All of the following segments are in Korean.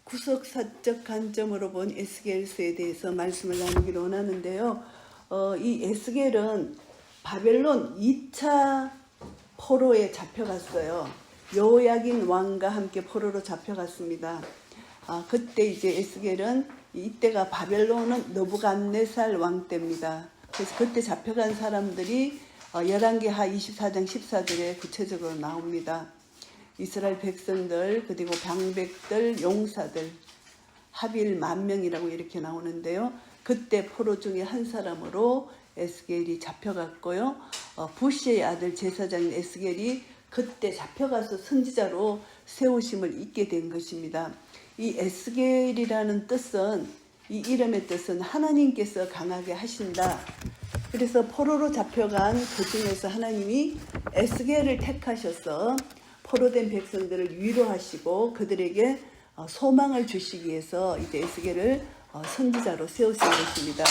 구속사적 관점으로 본 에스겔서에 대해서 말씀을 나누기로 원하는데요. 이 에스겔은 바벨론 2차 포로에 잡혀갔어요. 여호야긴 왕과 함께 포로로 잡혀갔습니다. 그때 이제 에스겔은 이때가 바벨론은 느부갓네살 왕 때입니다. 그래서 그때 잡혀간 사람들이 열왕기하 24장 14절에 구체적으로 나옵니다. 이스라엘 백성들, 그리고 방백들, 용사들 합일 10,000명이라고 이렇게 나오는데요. 그때 포로 중에 한 사람으로 에스겔이 잡혀갔고요. 부시의 아들 제사장인 에스겔이 그때 잡혀가서 선지자로 세우심을 입게 된 것입니다. 이 에스겔이라는 뜻은, 이 이름의 뜻은 하나님께서 강하게 하신다. 그래서 포로로 잡혀간 그 중에서 하나님이 에스겔을 택하셔서 포로된 백성들을 위로하시고 그들에게 소망을 주시기 위해서 이제 에스겔을 선지자로 세우신 것입니다.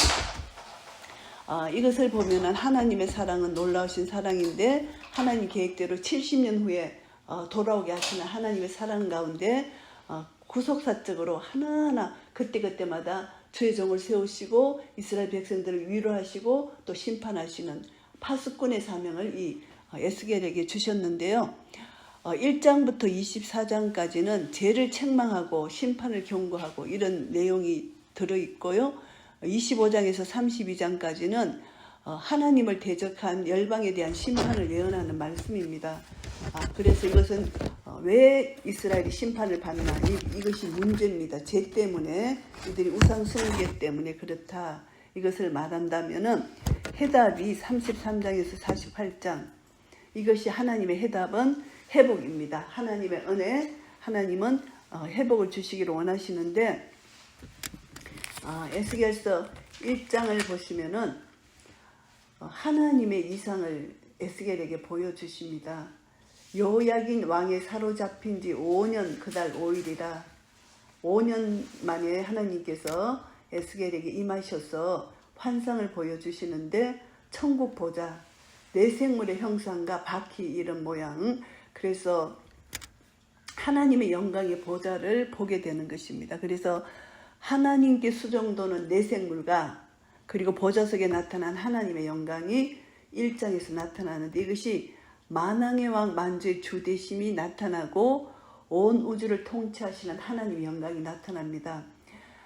이것을 보면은 하나님의 사랑은 놀라우신 사랑인데 하나님 계획대로 70년 후에 돌아오게 하시는 하나님의 사랑 가운데 구속사적으로 하나하나 그때그때마다 주의 종을 세우시고 이스라엘 백성들을 위로하시고 또 심판하시는 파수꾼의 사명을 이 에스겔에게 주셨는데요. 1장부터 24장까지는 죄를 책망하고 심판을 경고하고 이런 내용이 들어있고요. 25장에서 32장까지는 하나님을 대적한 열방에 대한 심판을 예언하는 말씀입니다. 그래서 이것은 왜 이스라엘이 심판을 받나, 이것이 문제입니다. 죄 때문에, 이들이 우상 숭배 때문에 그렇다. 이것을 말한다면은 해답이 33장에서 48장, 이것이 하나님의 해답은 회복입니다. 하나님의 은혜, 하나님은 회복을 주시기를 원하시는데 에스겔서 1장을 보시면은 하나님의 이상을 에스겔에게 보여주십니다. 여호야긴 왕에 사로잡힌 지 5년 그달 5일이라 5년 만에 하나님께서 에스겔에게 임하셔서 환상을 보여주시는데 천국 보좌, 내 생물의 형상과 바퀴 이런 모양, 그래서 하나님의 영광의 보좌를 보게 되는 것입니다. 그래서 하나님께 수종도는 내 생물과 그리고 보좌석에 나타난 하나님의 영광이 1장에서 나타나는데 이것이 만왕의 왕 만주의 주대심이 나타나고 온 우주를 통치하시는 하나님의 영광이 나타납니다.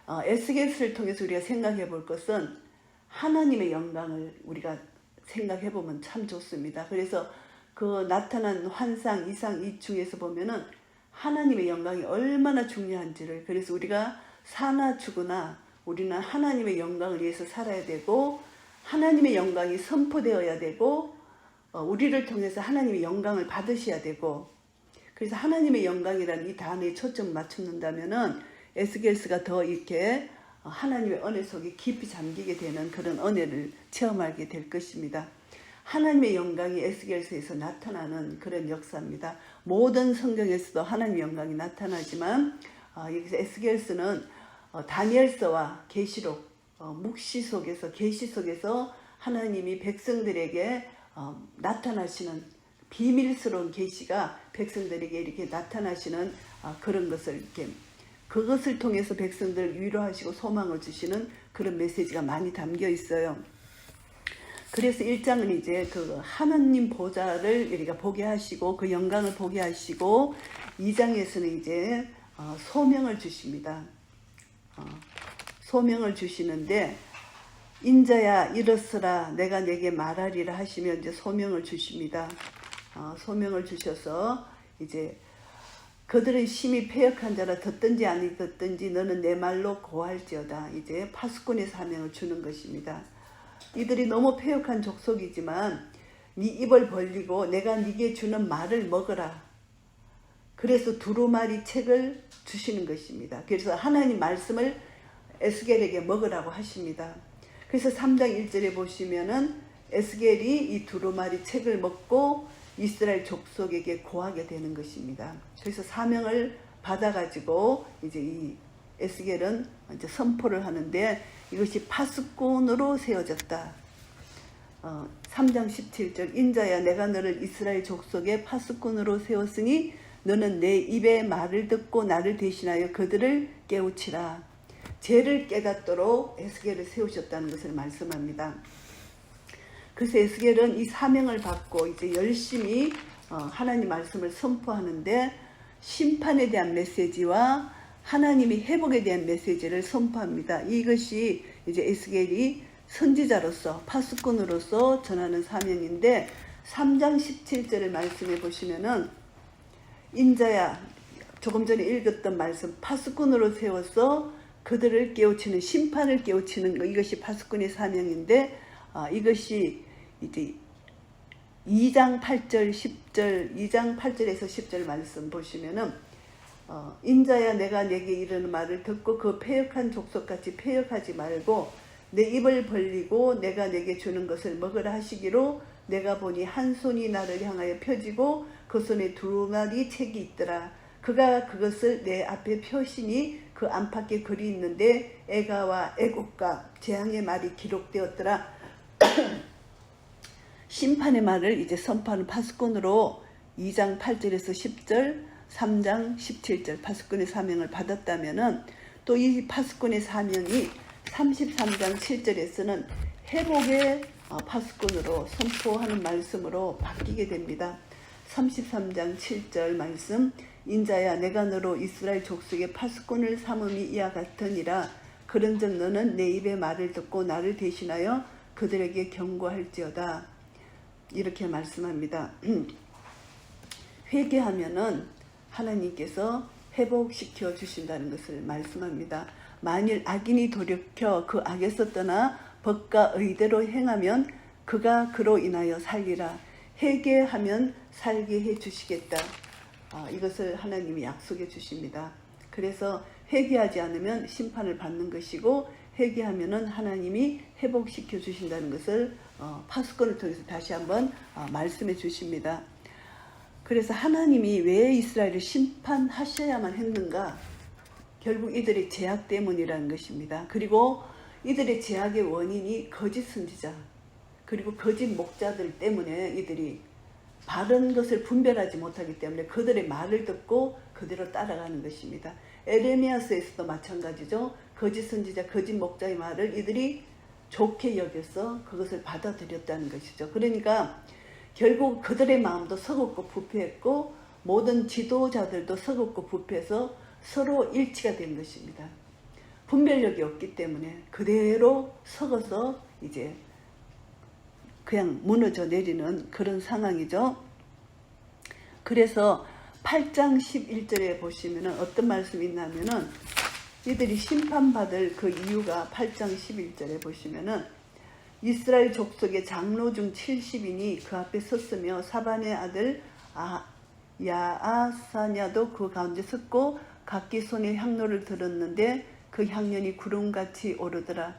에스겔서를 통해서 우리가 생각해 볼 것은 하나님의 영광을 우리가 생각해 보면 참 좋습니다. 그래서 그 나타난 환상, 이상 이 중에서 보면은 하나님의 영광이 얼마나 중요한지를, 그래서 우리가 사나 죽으나 우리는 하나님의 영광을 위해서 살아야 되고 하나님의 영광이 선포되어야 되고 우리를 통해서 하나님의 영광을 받으셔야 되고, 그래서 하나님의 영광이라는 이 단어에 초점을 맞춘다면은 에스겔서가 더 이렇게 하나님의 은혜 속에 깊이 잠기게 되는 그런 은혜를 체험하게 될 것입니다. 하나님의 영광이 에스겔서에서 나타나는 그런 역사입니다. 모든 성경에서도 하나님의 영광이 나타나지만 여기서 에스겔서는 다니엘서와 계시록, 묵시 속에서, 계시 속에서 하나님이 백성들에게 나타나시는 비밀스러운 계시가 백성들에게 이렇게 나타나시는 그런 것을 이렇게 그것을 통해서 백성들을 위로하시고 소망을 주시는 그런 메시지가 많이 담겨 있어요. 그래서 1장은 이제 그 하나님 보좌를 우리가 보게 하시고 그 영광을 보게 하시고 2장에서는 이제 소명을 주십니다. 소명을 주시는데 인자야 일어서라 내가 내게 말하리라 하시며 이제 소명을 주십니다. 소명을 주셔서 이제 그들은 심히 패역한 자라 듣든지 아니 듣든지 너는 내 말로 고할지어다. 이제 파수꾼의 사명을 주는 것입니다. 이들이 너무 패역한 족속이지만 네 입을 벌리고 내가 네게 주는 말을 먹어라. 그래서 두루마리 책을 주시는 것입니다. 그래서 하나님 말씀을 에스겔에게 먹으라고 하십니다. 그래서 3장 1절에 보시면은 에스겔이 이 두루마리 책을 먹고 이스라엘 족속에게 고하게 되는 것입니다. 그래서 사명을 받아가지고 이제 이 에스겔은 이제 선포를 하는데 이것이 파수꾼으로 세워졌다. 3장 17절 인자야 내가 너를 이스라엘 족속의 파수꾼으로 세웠으니 너는 내 입의 말을 듣고 나를 대신하여 그들을 깨우치라. 죄를 깨닫도록 에스겔을 세우셨다는 것을 말씀합니다. 그래서 에스겔은 이 사명을 받고 이제 열심히 하나님 말씀을 선포하는데 심판에 대한 메시지와 하나님이 회복에 대한 메시지를 선포합니다. 이것이 이제 에스겔이 선지자로서 파수꾼으로서 전하는 사명인데 3장 17절을 말씀해 보시면은 인자야, 조금 전에 읽었던 말씀, 파수꾼으로 세워서 그들을 깨우치는, 심판을 깨우치는 것, 이것이 파수꾼의 사명인데 이것이 이제 2장 8절 10절 2장 8절에서 10절 말씀 보시면은 인자야 내가 내게 이르는 말을 듣고 그 패역한 족속같이 패역하지 말고 내 입을 벌리고 내가 내게 주는 것을 먹으라 하시기로 내가 보니 한 손이 나를 향하여 펴지고 그 손에 2마리 책이 있더라. 그가 그것을 내 앞에 펴시니 그 안팎에 글이 있는데 애가와 애국과 재앙의 말이 기록되었더라. 심판의 말을 이제 선포하는 파수꾼으로 2장 8절에서 10절 3장 17절 파수꾼의 사명을 받았다면은 또 이 파수꾼의 사명이 33장 7절에서는 회복의 파수꾼으로 선포하는 말씀으로 바뀌게 됩니다. 33장 7절 말씀 인자야 내가 너로 이스라엘 족속의 파수꾼을 삼음이 이와 같으니라. 그런즉 너는 내 입의 말을 듣고 나를 대신하여 그들에게 경고할지어다. 이렇게 말씀합니다. 회개하면은 하나님께서 회복시켜 주신다는 것을 말씀합니다. 만일 악인이 돌이켜 그 악에서 떠나 법과 의대로 행하면 그가 그로 인하여 살리라. 회개하면 살게 해 주시겠다. 이것을 하나님이 약속해 주십니다. 그래서 회개하지 않으면 심판을 받는 것이고 회개하면은 하나님이 회복시켜 주신다는 것을 파수꾼을 통해서 다시 한번 말씀해 주십니다. 그래서 하나님이 왜 이스라엘을 심판하셔야만 했는가? 결국 이들의 죄악 때문이라는 것입니다. 그리고 이들의 죄악의 원인이 거짓 선지자 그리고 거짓 목자들 때문에 이들이 바른 것을 분별하지 못하기 때문에 그들의 말을 듣고 그대로 따라가는 것입니다. 에레미야서에서도 마찬가지죠. 거짓 선지자, 거짓 목자의 말을 이들이 좋게 여겨서 그것을 받아들였다는 것이죠. 그러니까 결국 그들의 마음도 서글고 부패했고 모든 지도자들도 서글고 부패해서 서로 일치가 된 것입니다. 분별력이 없기 때문에 그대로 썩어서 이제 그냥 무너져 내리는 그런 상황이죠. 그래서 8장 11절에 보시면은 어떤 말씀이 있냐면은 이들이 심판받을 그 이유가 8장 11절에 보시면은 이스라엘 족속의 장로 중 70인이 그 앞에 섰으며 사반의 아들 야아사냐도 그 가운데 섰고 각기 손에 향로를 들었는데 그 향연이 구름같이 오르더라.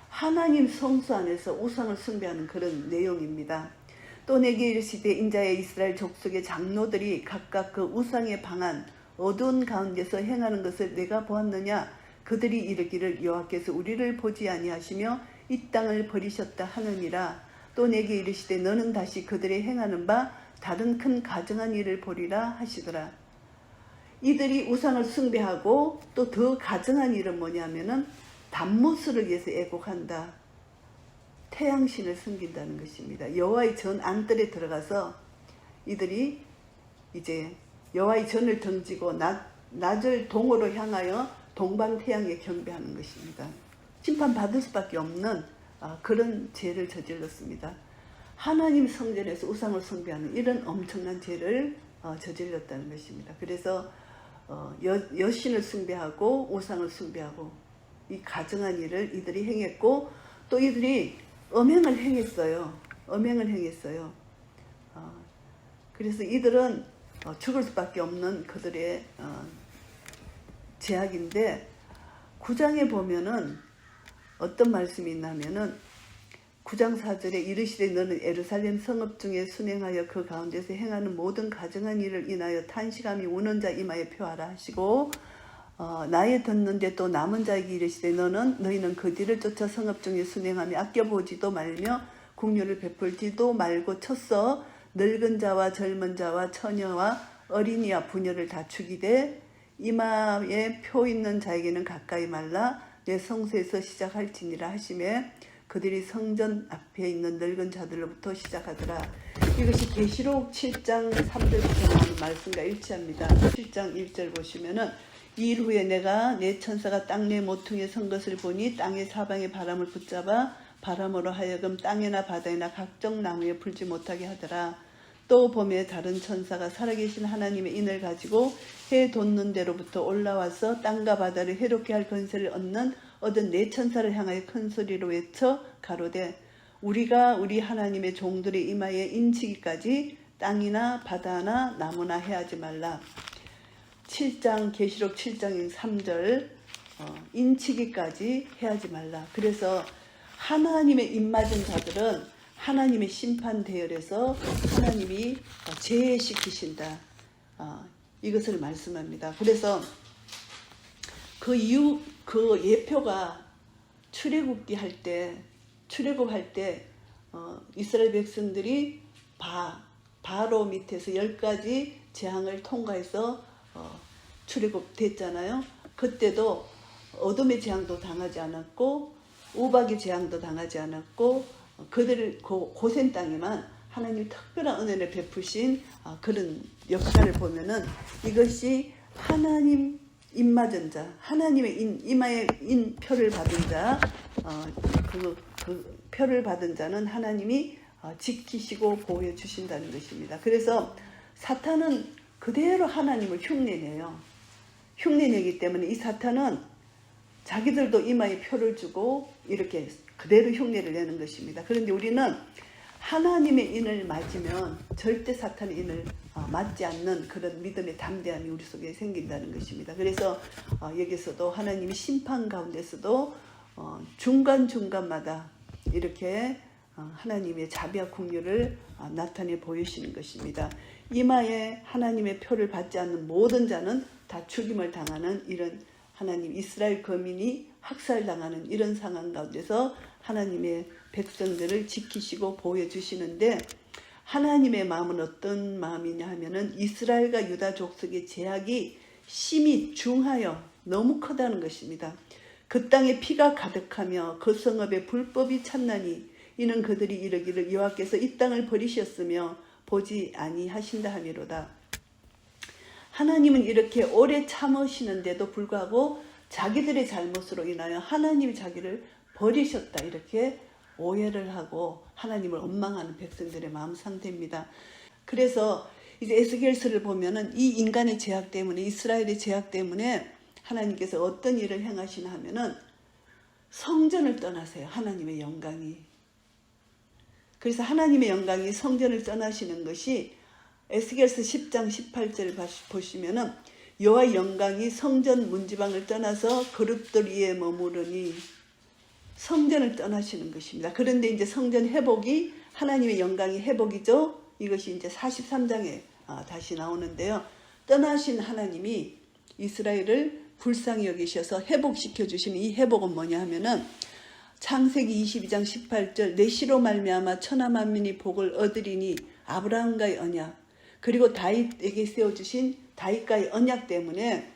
하나님 성소 안에서 우상을 숭배하는 그런 내용입니다. 또 내게 이르시되 인자의 이스라엘 족속의 장로들이 각각 그 우상의 방한 어두운 가운데서 행하는 것을 내가 보았느냐. 그들이 이르기를 여호와께서 우리를 보지 아니하시며 이 땅을 버리셨다 하느니라. 또 내게 이르시되 너는 다시 그들의 행하는 바 다른 큰 가증한 일을 보리라 하시더라. 이들이 우상을 숭배하고 또 더 가증한 일은 뭐냐면은 단무스를 위해서 애곡한다. 태양신을 섬긴다는 것입니다. 여호와의 전 안뜰에 들어가서 이들이 이제 여호와의 전을 던지고 낮을 동으로 향하여 동방태양에 경배하는 것입니다. 심판받을 수밖에 없는 그런 죄를 저질렀습니다. 하나님 성전에서 우상을 숭배하는 이런 엄청난 죄를 저질렀다는 것입니다. 그래서 여신을 숭배하고 우상을 숭배하고 이 가증한 일을 이들이 행했고 또 이들이 음행을 행했어요. 그래서 이들은 죽을 수밖에 없는 그들의 죄악인데 9장에 보면은 어떤 말씀이 있냐면은 9장 4절에 이르시되 너는 예루살렘 성읍 중에 순행하여 그 가운데서 행하는 모든 가증한 일을 인하여 탄식함이 우는 자 이마에 표하라 하시고 나의 듣는데 또 남은 자에게 이르시되 너희는 그 뒤를 쫓아 성읍 중에 순행하며 아껴보지도 말며 국류를 베풀지도 말고 쳤어 늙은 자와 젊은 자와 처녀와 어린이와 부녀를 다 죽이되 이마에 표 있는 자에게는 가까이 말라 내 성소에서 시작할지니라 하시매 그들이 성전 앞에 있는 늙은 자들로부터 시작하더라. 이것이 계시록 7장 3절부터 나오는 말씀과 일치합니다. 7장 1절 보시면은 이 일 후에 내가 내 천사가 땅 내 모퉁이에 선 것을 보니 땅의 사방에 바람을 붙잡아 바람으로 하여금 땅에나 바다에나 각종 나무에 불지 못하게 하더라. 또 봄에 다른 천사가 살아계신 하나님의 인을 가지고 해 돋는 데로부터 올라와서 땅과 바다를 해롭게 할 권세를 얻은 네 천사를 향하여 큰 소리로 외쳐 가로되 우리가 우리 하나님의 종들의 이마에 인치기까지 땅이나 바다나 나무나 해하지 말라. 7장 계시록 7장 3절 인치기까지 해하지 말라. 그래서 하나님의 입맞은 자들은 하나님의 심판 대열에서 하나님이 제해시키신다. 이것을 말씀합니다. 그래서 그 이유 그 예표가 출애굽할 때 이스라엘 백성들이 바로 밑에서 10가지 재앙을 통과해서 출애굽됐잖아요. 그때도 어둠의 재앙도 당하지 않았고 우박의 재앙도 당하지 않았고 그들을 고센 땅에만 하나님이 특별한 은혜를 베푸신 그런 역사를 보면은 이것이 하나님 입맞은 자, 하나님의 이마에 표를 받은 자, 그 표를 받은 자는 하나님이 지키시고 보호해 주신다는 것입니다. 그래서 사탄은 그대로 하나님을 흉내내요. 흉내내기 때문에 이 사탄은 자기들도 이마에 표를 주고 이렇게 그대로 흉내를 내는 것입니다. 그런데 우리는 하나님의 인을 맞으면 절대 사탄의 인을 맞지 않는 그런 믿음의 담대함이 우리 속에 생긴다는 것입니다. 그래서 여기서도 하나님이 심판 가운데서도 중간중간마다 이렇게 하나님의 자비와 긍휼을 나타내 보이시는 것입니다. 이마에 하나님의 표를 받지 않는 모든 자는 다 죽임을 당하는 이런 하나님 이스라엘 거민이 학살당하는 이런 상황 가운데서 하나님의 백성들을 지키시고 보호해 주시는데 하나님의 마음은 어떤 마음이냐 하면은 이스라엘과 유다 족속의 제약이 심히 중하여 너무 크다는 것입니다. 그 땅에 피가 가득하며 그 성읍에 불법이 찼나니 이는 그들이 이르기를 여호와께서 이 땅을 버리셨으며 보지 아니하신다 하미로다. 하나님은 이렇게 오래 참으시는데도 불구하고 자기들의 잘못으로 인하여 하나님이 자기를 버리셨다 이렇게 오해를 하고 하나님을 원망하는 백성들의 마음 상태입니다. 그래서 이제 에스겔서를 보면은 이 인간의 죄악 때문에 이스라엘의 죄악 때문에 하나님께서 어떤 일을 행하시나 하면은 성전을 떠나세요. 하나님의 영광이. 그래서 하나님의 영광이 성전을 떠나시는 것이 에스겔서 10장 18절을 보시면은 여호와의 영광이 성전 문지방을 떠나서 그룹들 위에 머무르니 성전을 떠나시는 것입니다. 그런데 이제 성전 회복이 하나님의 영광이 회복이죠. 이것이 이제 43장에 다시 나오는데요. 떠나신 하나님이 이스라엘을 불쌍히 여기셔서 회복시켜 주시는 이 회복은 뭐냐 하면은 창세기 22장 18절 내 시로 말미암아 천하 만민이 복을 얻으리니 아브라함과의 언약 그리고 다윗에게 세워주신 다윗과의 언약 때문에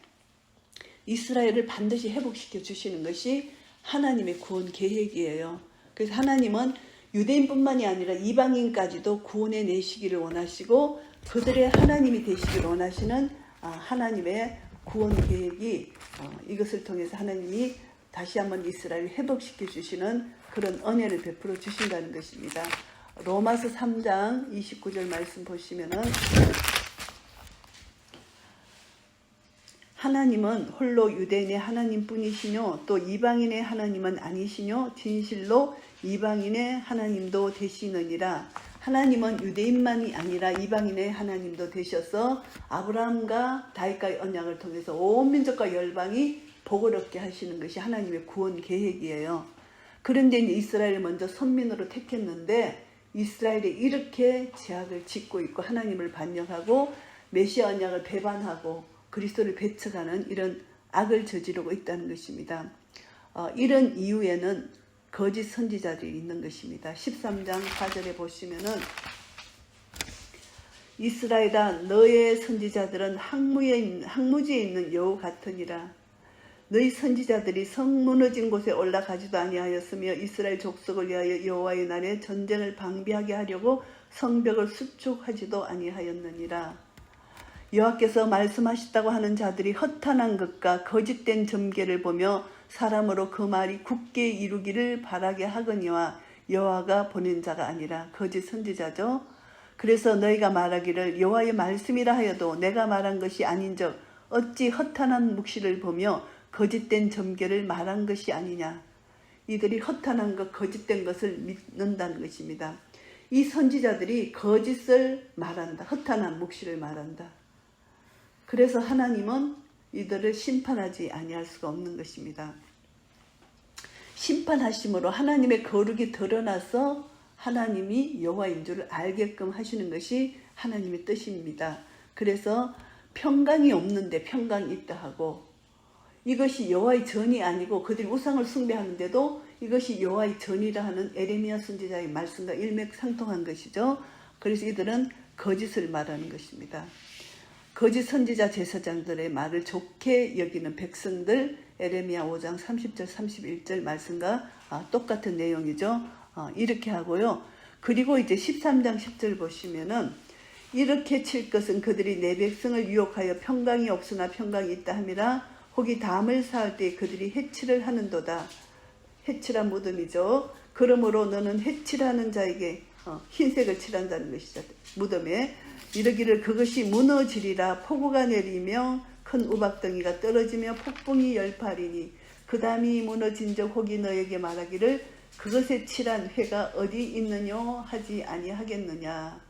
이스라엘을 반드시 회복시켜 주시는 것이 하나님의 구원 계획이에요. 그래서 하나님은 유대인뿐만이 아니라 이방인까지도 구원해 내시기를 원하시고 그들의 하나님이 되시기를 원하시는 하나님의 구원 계획이 이것을 통해서 하나님이 다시 한번 이스라엘을 회복시켜 주시는 그런 은혜를 베풀어 주신다는 것입니다. 로마서 3장 29절 말씀 보시면은 하나님은 홀로 유대인의 하나님뿐이시뇨 또 이방인의 하나님은 아니시뇨 진실로 이방인의 하나님도 되시느니라. 하나님은 유대인만이 아니라 이방인의 하나님도 되셔서 아브라함과 다윗과의 언약을 통해서 온 민족과 열방이 복을 얻게 하시는 것이 하나님의 구원 계획이에요. 그런데 이제 이스라엘을 먼저 선민으로 택했는데 이스라엘이 이렇게 죄악을 짓고 있고 하나님을 반역하고 메시아 언약을 배반하고 그리스도를 배척하는 이런 악을 저지르고 있다는 것입니다. 이런 이유에는 거짓 선지자들이 있는 것입니다. 13장 4절에 보시면은 이스라엘아 너의 선지자들은 항무지에 있는 여우 같으니라. 너희 선지자들이 성 무너진 곳에 올라가지도 아니하였으며 이스라엘 족속을 위하여 여호와의 날에 전쟁을 방비하게 하려고 성벽을 수축하지도 아니하였느니라. 여호와께서 말씀하셨다고 하는 자들이 허탄한 것과 거짓된 점괘를 보며 사람으로 그 말이 굳게 이루기를 바라게 하거니와 여호와가 보낸 자가 아니라 거짓 선지자죠. 그래서 너희가 말하기를 여호와의 말씀이라 하여도 내가 말한 것이 아닌즉 어찌 허탄한 묵시를 보며 거짓된 점괘를 말한 것이 아니냐. 이들이 허탄한 것, 거짓된 것을 믿는다는 것입니다. 이 선지자들이 거짓을 말한다. 허탄한 묵시를 말한다. 그래서 하나님은 이들을 심판하지 아니할 수가 없는 것입니다. 심판하심으로 하나님의 거룩이 드러나서 하나님이 여호와인 줄을 알게끔 하시는 것이 하나님의 뜻입니다. 그래서 평강이 없는데 평강이 있다 하고, 이것이 여호와의 전이 아니고 그들이 우상을 숭배하는데도 이것이 여호와의 전이라 하는 에레미야 선지자의 말씀과 일맥상통한 것이죠. 그래서 이들은 거짓을 말하는 것입니다. 거짓 선지자 제사장들의 말을 좋게 여기는 백성들, 에레미야 5장 30절 31절 말씀과 똑같은 내용이죠. 이렇게 하고요. 그리고 이제 13장 10절 보시면은 이렇게 칠 것은 그들이 내 백성을 유혹하여 평강이 없으나 평강이 있다 함이라. 혹이 담을 쌓을 때 그들이 해치를 하는도다. 해칠한 무덤이죠. 그러므로 너는 해칠하는 자에게 흰색을 칠한다는 것이죠. 무덤에 이르기를 그것이 무너지리라. 폭우가 내리며 큰 우박덩이가 떨어지며 폭풍이 열파리니 그 담이 무너진 적 혹이 너에게 말하기를 그것에 칠한 회가 어디 있느뇨 하지 아니하겠느냐.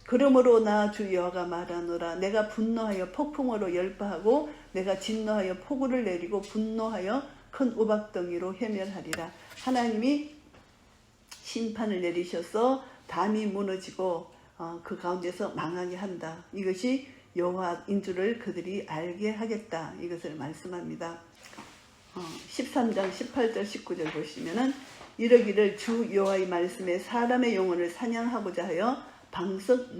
그러므로 나 주 여호와가 말하노라. 내가 분노하여 폭풍으로 열파하고 내가 진노하여 폭우를 내리고 분노하여 큰 우박덩이로 해멸하리라. 하나님이 심판을 내리셔서 담이 무너지고 그 가운데서 망하게 한다. 이것이 여호와인 줄을 그들이 알게 하겠다. 이것을 말씀합니다. 13장 18절 19절 보시면은 이러기를 주 여호와의 말씀에 사람의 영혼을 사냥하고자 하여 방석을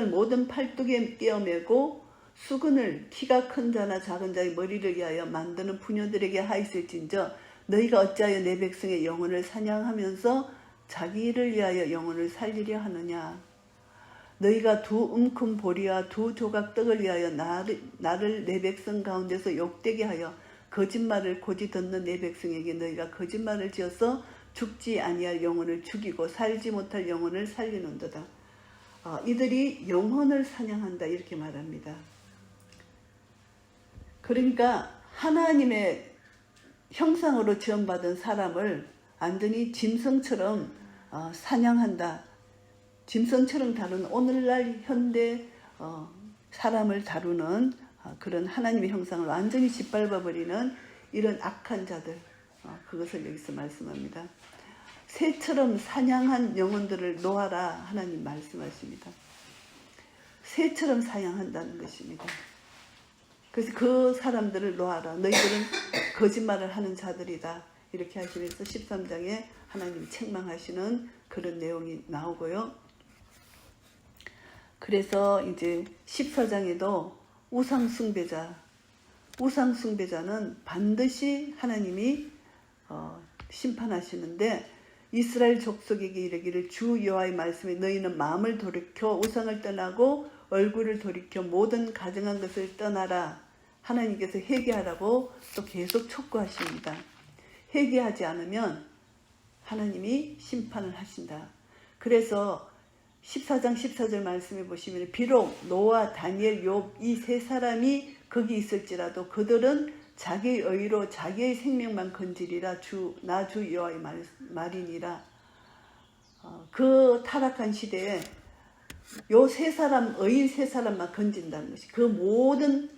모든 팔뚝에 떼어매고 수근을 키가 큰 자나 작은 자의 머리를 위하여 만드는 부녀들에게 하였을진저 너희가 어찌하여 내 백성의 영혼을 사냥하면서 자기를 위하여 영혼을 살리려 하느냐. 너희가 두 움큼 보리와 두 조각 떡을 위하여 나를 내 백성 가운데서 욕되게 하여 거짓말을 고지 듣는 내 백성에게 너희가 거짓말을 지어서 죽지 아니할 영혼을 죽이고 살지 못할 영혼을 살리는도다. 이들이 영혼을 사냥한다 이렇게 말합니다. 그러니까 하나님의 형상으로 지음받은 사람을 완전히 짐승처럼 사냥한다. 짐승처럼 다루는 오늘날 현대 사람을 다루는 그런 하나님의 형상을 완전히 짓밟아버리는 이런 악한 자들, 그것을 여기서 말씀합니다. 새처럼 사냥한 영혼들을 놓아라 하나님 말씀하십니다. 새처럼 사냥한다는 것입니다. 그래서 그 사람들을 놓아라. 너희들은 거짓말을 하는 자들이다. 이렇게 하시면서 13장에 하나님이 책망하시는 그런 내용이 나오고요. 그래서 이제 14장에도 우상숭배자는 반드시 하나님이 심판하시는데 이스라엘 족속에게 이르기를 주 여호와의 말씀에 너희는 마음을 돌이켜 우상을 떠나고 얼굴을 돌이켜 모든 가증한 것을 떠나라. 하나님께서 회개하라고 또 계속 촉구하십니다. 회개하지 않으면 하나님이 심판을 하신다. 그래서 14장 14절 말씀해 보시면 비록 노아, 다니엘, 욥 이 세 사람이 거기 있을지라도 그들은 자기의 의로 자기의 생명만 건지리라. 나 주 여호와의 말이니라. 그 타락한 시대에 요 세 사람, 의인 세 사람만 건진다는 것이, 그 모든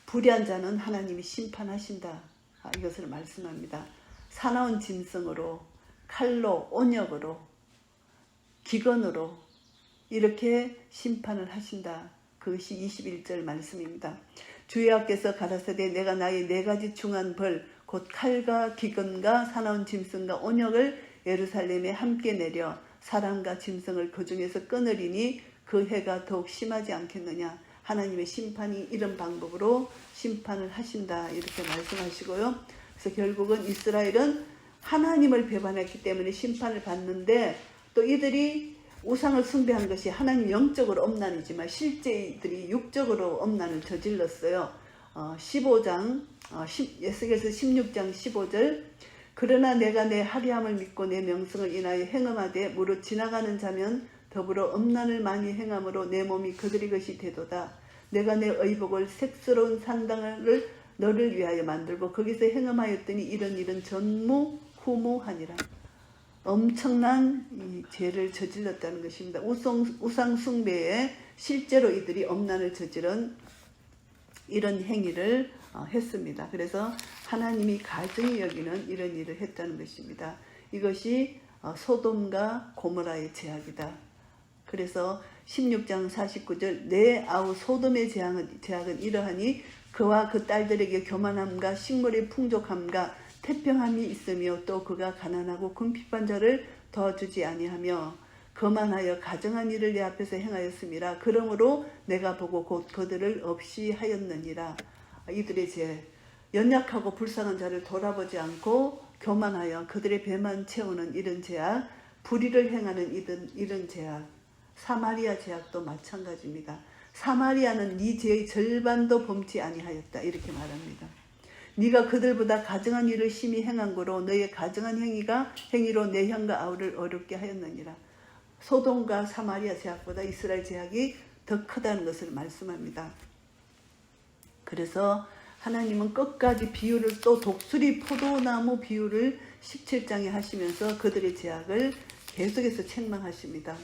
불의한 자는 하나님이 심판하신다. 이것을 말씀합니다. 사나운 짐승으로, 칼로, 온역으로, 기근으로 이렇게 심판을 하신다. 그것이 21절 말씀입니다. 주 여호와께서 가라사대 내가 나의 네 가지 중한 벌 곧 칼과 기근과 사나운 짐승과 온역을 예루살렘에 함께 내려 사람과 짐승을 그 중에서 끊으리니 그 해가 더욱 심하지 않겠느냐. 하나님의 심판이 이런 방법으로 심판을 하신다 이렇게 말씀하시고요. 그래서 결국은 이스라엘은 하나님을 배반했기 때문에 심판을 받는데, 또 이들이 우상을 숭배한 것이 하나님 영적으로 엄난이지만 실제 이들이 육적으로 엄난을 저질렀어요. 15장 에스겔서 16장 15절 그러나 내가 내 화려함을 믿고 내 명성을 인하여 행음하되 무릇 지나가는 자면 더불어 엄난을 많이 행함으로 내 몸이 그들의 것이 되도다. 내가 내 의복을 색스러운 상당을 너를 위하여 만들고 거기서 행음하였더니 이런 일은 전무후무하니라. 엄청난 이 죄를 저질렀다는 것입니다. 우상 숭배에 실제로 이들이 엄난을 저지른 이런 행위를 했습니다. 그래서 하나님이 가증히 여기는 이런 일을 했다는 것입니다. 이것이 소돔과 고모라의 죄악이다. 그래서 16장 49절 내 아우 소돔의 죄악은 이러하니 그와 그 딸들에게 교만함과 식물의 풍족함과 태평함이 있으며 또 그가 가난하고 궁핍한 자를 도와주지 아니하며 거만하여 가정한 일을 내 앞에서 행하였음이라. 그러므로 내가 보고 곧 그들을 없이 하였느니라. 이들의 죄, 연약하고 불쌍한 자를 돌아보지 않고 교만하여 그들의 배만 채우는 이런 죄악, 불의를 행하는 이런 죄악, 사마리아 죄악도 마찬가지입니다. 사마리아는 네 죄의 절반도 범치 아니하였다 이렇게 말합니다. 네가 그들보다 가증한 일을 심히 행한 거로 너의 가증한 행위로 내 형과 아우를 어렵게 하였느니라. 소돔과 사마리아 죄악보다 이스라엘 죄악이 더 크다는 것을 말씀합니다. 그래서 하나님은 끝까지 비유를, 또 독수리 포도나무 비유를 17장에 하시면서 그들의 죄악을 계속해서 책망하십니다.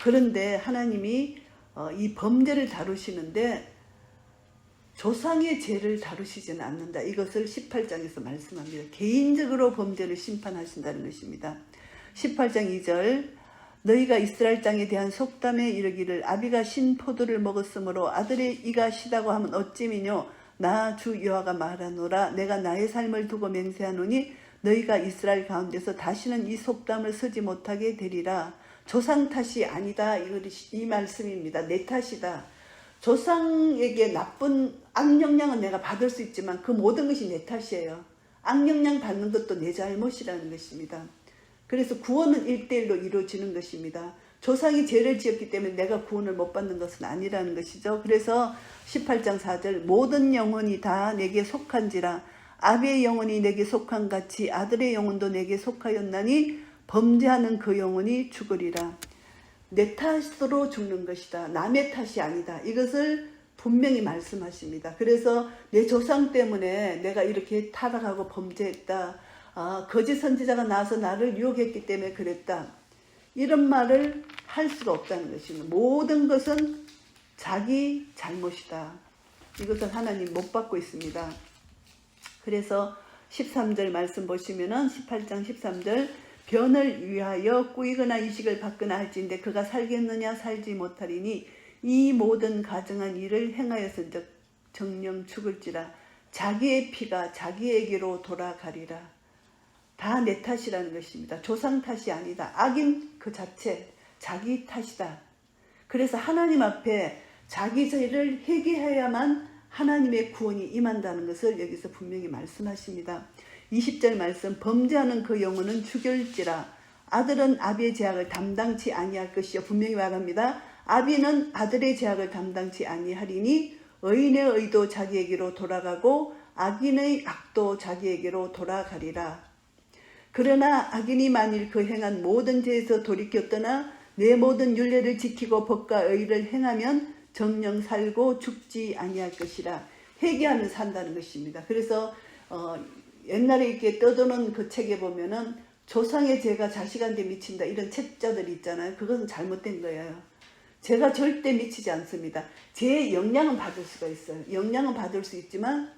그런데 하나님이 이 범죄를 다루시는데 조상의 죄를 다루시지는 않는다. 이것을 18장에서 말씀합니다. 개인적으로 범죄를 심판하신다는 것입니다. 18장 2절 너희가 이스라엘 땅에 대한 속담에 이르기를 아비가 신 포도를 먹었으므로 아들의 이가 시다고 하면 어찌미뇨. 나 주 여호와가 말하노라. 내가 나의 삶을 두고 맹세하노니 너희가 이스라엘 가운데서 다시는 이 속담을 쓰지 못하게 되리라. 조상 탓이 아니다. 이 말씀입니다. 내 탓이다. 조상에게 나쁜 악영향은 내가 받을 수 있지만 그 모든 것이 내 탓이에요. 악영향 받는 것도 내 잘못이라는 것입니다. 그래서 구원은 1:1로 이루어지는 것입니다. 조상이 죄를 지었기 때문에 내가 구원을 못 받는 것은 아니라는 것이죠. 그래서 18장 4절 모든 영혼이 다 내게 속한지라 아비의 영혼이 내게 속한 같이 아들의 영혼도 내게 속하였나니 범죄하는 그 영혼이 죽으리라. 내 탓으로 죽는 것이다. 남의 탓이 아니다. 이것을 분명히 말씀하십니다. 그래서 내 조상 때문에 내가 이렇게 타락하고 범죄했다. 거짓 선지자가 나와서 나를 유혹했기 때문에 그랬다. 이런 말을 할 수가 없다는 것입니다. 모든 것은 자기 잘못이다. 이것은 하나님 못 받고 있습니다. 그래서 13절 말씀 보시면은 18장 13절 변을 위하여 꾸이거나 이식을 받거나 할지인데 그가 살겠느냐 살지 못하리니 이 모든 가증한 일을 행하였은즉 정령 죽을지라. 자기의 피가 자기에게로 돌아가리라. 다 내 탓이라는 것입니다. 조상 탓이 아니다. 악인 그 자체 자기 탓이다. 그래서 하나님 앞에 자기 죄를 회개해야만 하나님의 구원이 임한다는 것을 여기서 분명히 말씀하십니다. 20절 말씀 범죄하는 그 영혼은 죽일지라. 아들은 아비의 죄악을 담당치 아니할 것이요. 분명히 말합니다. 아비는 아들의 죄악을 담당치 아니하리니 의인의 의도 자기에게로 돌아가고 악인의 악도 자기에게로 돌아가리라. 그러나 악인이 만일 그 행한 모든 죄에서 돌이켜 떠나 내 모든 율례를 지키고 법과 의를 행하면 정령 살고 죽지 아니할 것이라. 회개하면 산다는 것입니다. 그래서 옛날에 이렇게 떠도는 그 책에 보면은 조상의 죄가 자식한테 미친다 이런 책자들이 있잖아요. 그것은 잘못된 거예요. 죄가 절대 미치지 않습니다. 죄의 영향은 받을 수가 있어요. 영향은 받을 수 있지만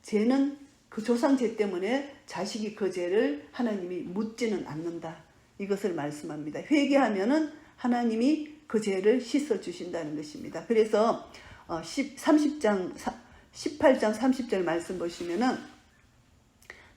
죄는 그 조상죄 때문에 자식이 그 죄를 하나님이 묻지는 않는다. 이것을 말씀합니다. 회개하면은 하나님이 그 죄를 씻어주신다는 것입니다. 그래서 18장 30절 말씀 보시면은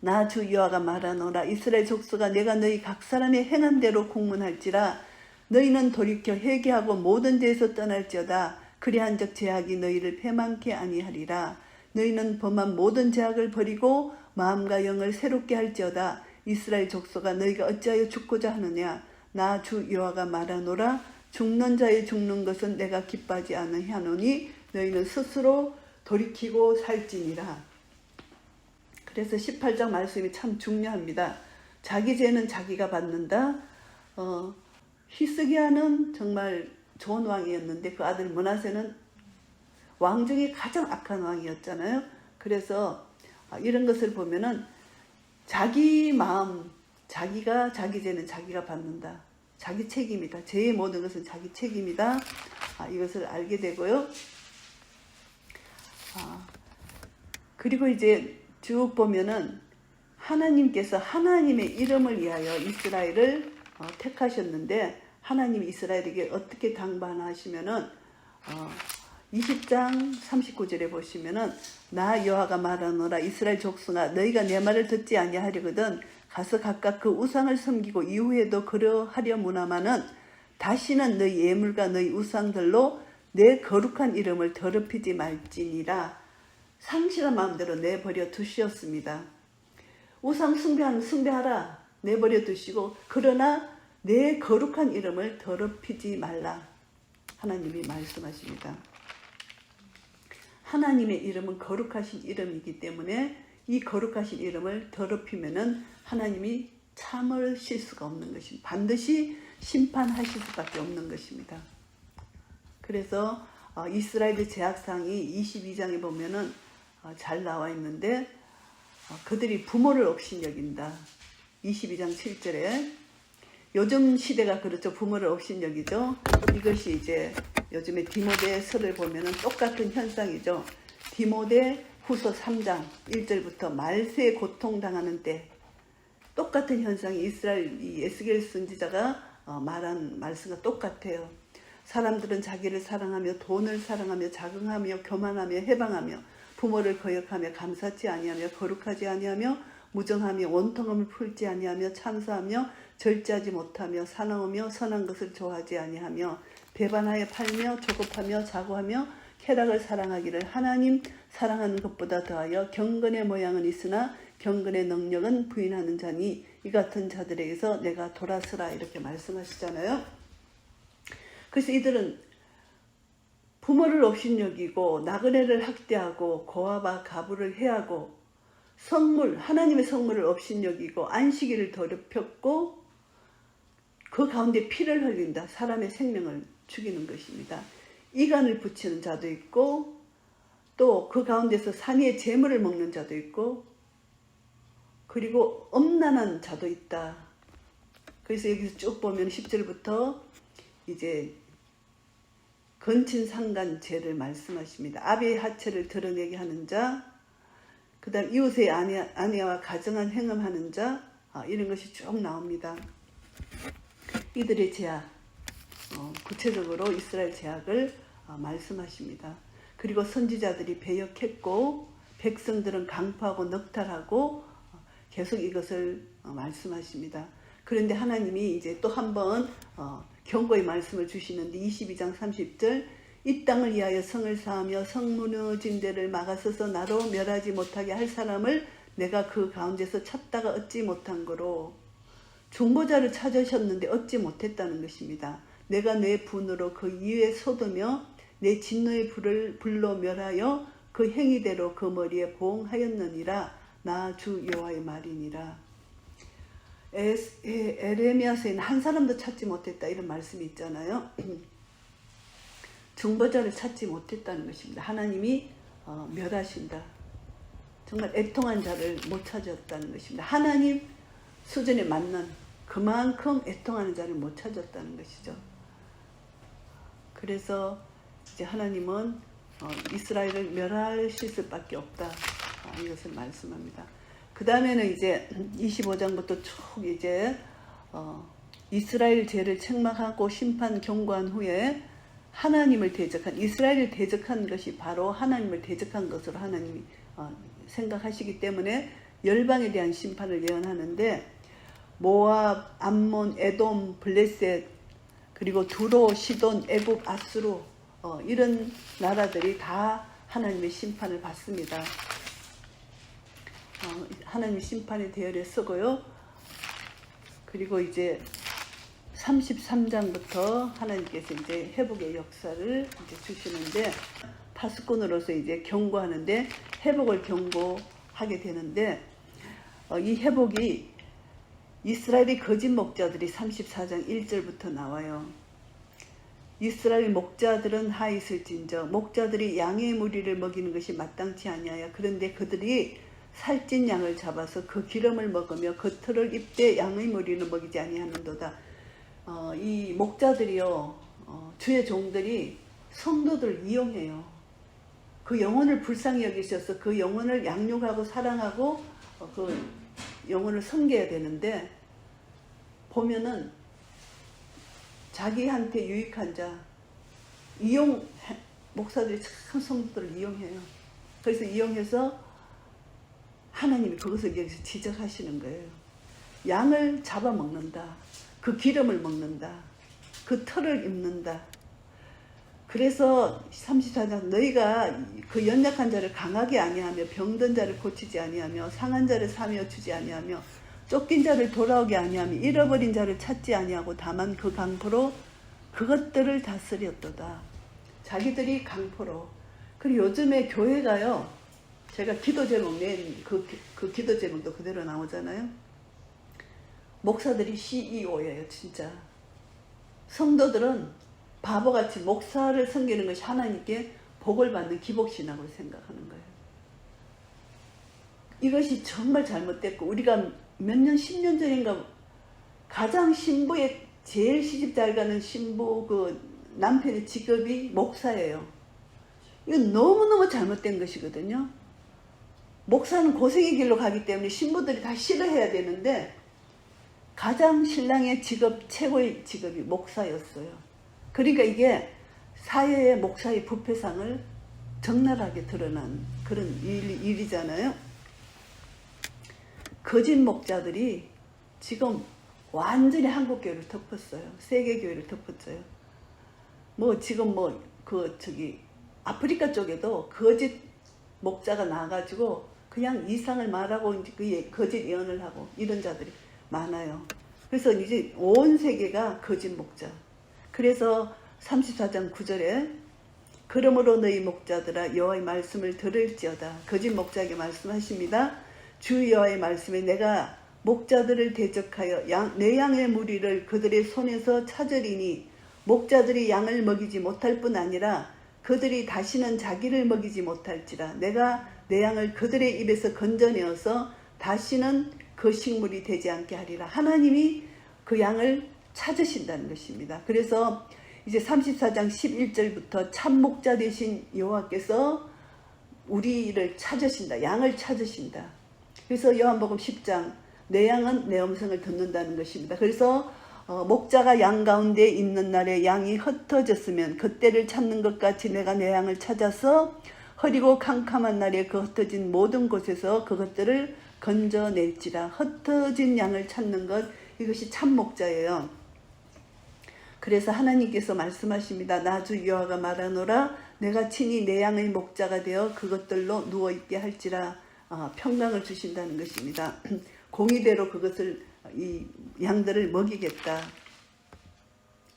나 주 여호와가 말하노라. 이스라엘 족속아 내가 너희 각 사람의 행한 대로 공문할지라. 너희는 돌이켜 회개하고 모든 죄에서 떠날지어다. 그리한적 죄악이 너희를 패망케 아니하리라. 너희는 범한 모든 죄악을 버리고 마음과 영을 새롭게 할지어다. 이스라엘 족속아 너희가 어찌하여 죽고자 하느냐. 나 주 여호와가 말하노라. 죽는 자의 죽는 것은 내가 기뻐하지 아니하노니 너희는 스스로 돌이키고 살지니라. 그래서 18장 말씀이 참 중요합니다. 자기 죄는 자기가 받는다. 히스기야는 정말 좋은 왕이었는데 그 아들 므낫세는 왕 중에 가장 악한 왕이었잖아요. 그래서 이런 것을 보면은 자기 마음, 자기가 자기 죄는 자기가 받는다. 자기 책임이다. 죄의 모든 것은 자기 책임이다. 이것을 알게 되고요. 그리고 이제 쭉 보면은 하나님께서 하나님의 이름을 위하여 이스라엘을 택하셨는데 하나님이 이스라엘에게 어떻게 당반하시면은 20장 39절에 보시면은 나 여호와가 말하노라. 이스라엘 족속아 너희가 내 말을 듣지 아니하려거든 가서 각각 그 우상을 섬기고 이후에도 그러하려무나마는 다시는 너희 예물과 너희 우상들로 내 거룩한 이름을 더럽히지 말지니라. 상실한 마음대로 내버려 두시었습니다. 우상 숭배하는 숭배하라 내버려 두시고 그러나 내 거룩한 이름을 더럽히지 말라. 하나님이 말씀하십니다. 하나님의 이름은 거룩하신 이름이기 때문에 이 거룩하신 이름을 더럽히면은 하나님이 참으실 수가 없는 것입니다. 반드시 심판하실 수밖에 없는 것입니다. 그래서 이스라엘의 죄악상이 22장에 보면은 잘 나와 있는데 그들이 부모를 업신여긴다. 22장 7절에 요즘 시대가 그렇죠. 부모를 업신여기죠. 이것이 이제 요즘에 디모데서를 보면은 똑같은 현상이죠. 디모데 후서 3장 1절부터 말세에 고통당하는 때 똑같은 현상이 이스라엘 이 에스겔 선지자가 말한 말씀과 똑같아요. 사람들은 자기를 사랑하며 돈을 사랑하며 자긍하며 교만하며 해방하며 부모를 거역하며 감사치 아니하며 거룩하지 아니하며 무정하며 원통함을 풀지 아니하며 참사하며 절제하지 못하며 사나우며 선한 것을 좋아하지 아니하며 배반하여 팔며 조급하며 자고하며 쾌락을 사랑하기를 하나님 사랑하는 것보다 더하여 경건의 모양은 있으나 경건의 능력은 부인하는 자니 이 같은 자들에게서 내가 돌아서라 이렇게 말씀하시잖아요. 그래서 이들은 부모를 업신여기고 나그네를 학대하고 고아와 가부를 해하고 하나님의 성물을 업신여기고 안식일을 더럽혔고 그 가운데 피를 흘린다. 사람의 생명을 죽이는 것입니다. 이간을 붙이는 자도 있고 또 그 가운데서 산이의 재물을 먹는 자도 있고 그리고 엄난한 자도 있다. 그래서 여기서 쭉 보면 10절부터 이제 건친상간 죄를 말씀하십니다. 아비의 하체를 드러내게 하는 자, 그 다음 이웃의 아내와 가정한 행음하는 자, 이런 것이 쭉 나옵니다. 이들의 죄악, 구체적으로 이스라엘 죄악을 말씀하십니다. 그리고 선지자들이 배역했고 백성들은 강포하고 넉탈하고 계속 이것을 말씀하십니다. 그런데 하나님이 이제 또 한 번 경고의 말씀을 주시는데 22장 30절 이 땅을 위하여 성을 쌓으며 성 무너진 데를 막아서서 나로 멸하지 못하게 할 사람을 내가 그 가운데서 찾다가 얻지 못한 거로 중보자를 찾으셨는데 얻지 못했다는 것입니다. 내가 내 분으로 그 이에 쏟으며 내 진노의 불로 멸하여 그 행위대로 그 머리에 보응하였느니라. 나 주 여호와의 말이니라. 에레미야서에는 한 사람도 찾지 못했다 이런 말씀이 있잖아요. 중보자를 찾지 못했다는 것입니다. 하나님이 멸하신다. 정말 애통한 자를 못 찾았다는 것입니다. 하나님 수준에 맞는 그만큼 애통하는 자를 못 찾았다는 것이죠. 그래서 이제 하나님은 이스라엘을 멸하실 수밖에 없다. 이것을 말씀합니다. 그 다음에는 이제 25장부터 쭉 이제 이스라엘 죄를 책망하고 심판 경고한 후에 하나님을 대적한 이스라엘을 대적한 것이 바로 하나님을 대적한 것으로 하나님이 생각하시기 때문에 열방에 대한 심판을 예언하는데 모압, 암몬, 에돔, 블레셋 그리고 두로, 시돈, 애굽, 아수르 이런 나라들이 다 하나님의 심판을 받습니다. 하나님의 심판의 대열에 서고요. 그리고 이제 33장부터 하나님께서 이제 회복의 역사를 이제 주시는데, 파수꾼으로서 이제 경고하는데 회복을 경고하게 되는데, 이 회복이 이스라엘의 거짓 목자들이 34장 1절부터 나와요. 이스라엘 목자들은 하 있을진저 목자들이 양의 무리를 먹이는 것이 마땅치 아니하여 그런데 그들이 살찐 양을 잡아서 그 기름을 먹으며 그 털을 입되 양의 무리는 먹이지 아니하는도다. 이 목자들이요, 주의 종들이 성도들 이용해요. 그 영혼을 불쌍히 여기셔서 그 영혼을 양육하고 사랑하고 그 영혼을 섬겨야 되는데, 보면은 자기한테 유익한 자 목사들이 참 성도들을 이용해요. 그래서 이용해서 하나님이 그것을 여기서 지적하시는 거예요. 양을 잡아먹는다. 그 기름을 먹는다. 그 털을 입는다. 그래서 34장 너희가 그 연약한 자를 강하게 아니하며 병든 자를 고치지 아니하며 상한 자를 사며 주지 아니하며 쫓긴 자를 돌아오게 아니하며 잃어버린 자를 찾지 아니하고 다만 그 강포로 그것들을 다스렸도다. 자기들이 강포로. 그리고 요즘에 교회가요, 제가 기도 제목 낸 그 기도 제목도 그대로 나오잖아요. 목사들이 CEO예요, 진짜. 성도들은 바보같이 목사를 섬기는 것이 하나님께 복을 받는 기복신앙으로 생각하는 거예요. 이것이 정말 잘못됐고, 우리가 몇 년, 10년 전인가 가장 신부의 제일 시집 잘 가는 신부 그 남편의 직업이 목사예요. 이건 너무너무 잘못된 것이거든요. 목사는 고생의 길로 가기 때문에 신부들이 다 싫어해야 되는데, 가장 신랑의 직업, 최고의 직업이 목사였어요. 그러니까 이게 사회의 목사의 부패상을 적나라하게 드러난 그런 일이잖아요. 거짓 목자들이 지금 완전히 한국교회를 덮었어요. 세계교회를 덮었어요. 지금 아프리카 쪽에도 거짓 목자가 나와가지고 그냥 이상을 말하고 이제 거짓 예언을 하고 이런 자들이 많아요. 그래서 이제 온 세계가 거짓 목자. 그래서 34장 9절에 그러므로 너희 목자들아 여호와의 말씀을 들을지어다. 거짓 목자에게 말씀하십니다. 주 여호와의 말씀에 내가 목자들을 대적하여 내 양의 무리를 그들의 손에서 찾으리니 목자들이 양을 먹이지 못할 뿐 아니라 그들이 다시는 자기를 먹이지 못할지라. 내가 내 양을 그들의 입에서 건져내어서 다시는 그 식물이 되지 않게 하리라. 하나님이 그 양을 찾으신다는 것입니다. 그래서 이제 34장 11절부터 참 목자 되신 여호와께서 우리를 찾으신다. 양을 찾으신다. 그래서 요한복음 10장 내 양은 내 음성을 듣는다는 것입니다. 그래서 목자가 양 가운데 있는 날에 양이 흩어졌으면 그때를 찾는 것 같이 내가 내 양을 찾아서 흐리고 캄캄한 날에 그 흩어진 모든 곳에서 그것들을 건져낼지라. 흩어진 양을 찾는 것, 이것이 참 목자예요. 그래서 하나님께서 말씀하십니다. 나 주 여호와가 말하노라. 내가 친히 내 양의 목자가 되어 그것들로 누워있게 할지라. 평강을 주신다는 것입니다. 공의대로 그것을 이 양들을 먹이겠다.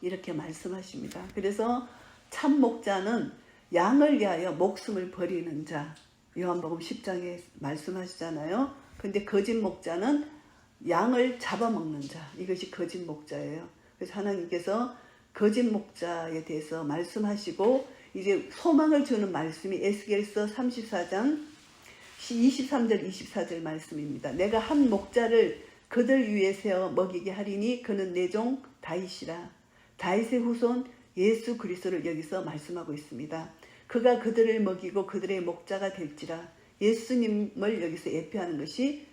이렇게 말씀하십니다. 그래서 참 목자는 양을 위하여 목숨을 버리는 자. 요한복음 10장에 말씀하시잖아요. 근데 거짓 목자는 양을 잡아먹는 자. 이것이 거짓 목자예요. 그래서 하나님께서 거짓 목자에 대해서 말씀하시고 이제 소망을 주는 말씀이 에스겔서 34장 23절 24절 말씀입니다. 내가 한 목자를 그들 위에 세워 먹이게 하리니 그는 내 종 다윗이라. 다윗의 후손 예수 그리스도를 여기서 말씀하고 있습니다. 그가 그들을 먹이고 그들의 목자가 될지라. 예수님을 여기서 예표하는 것이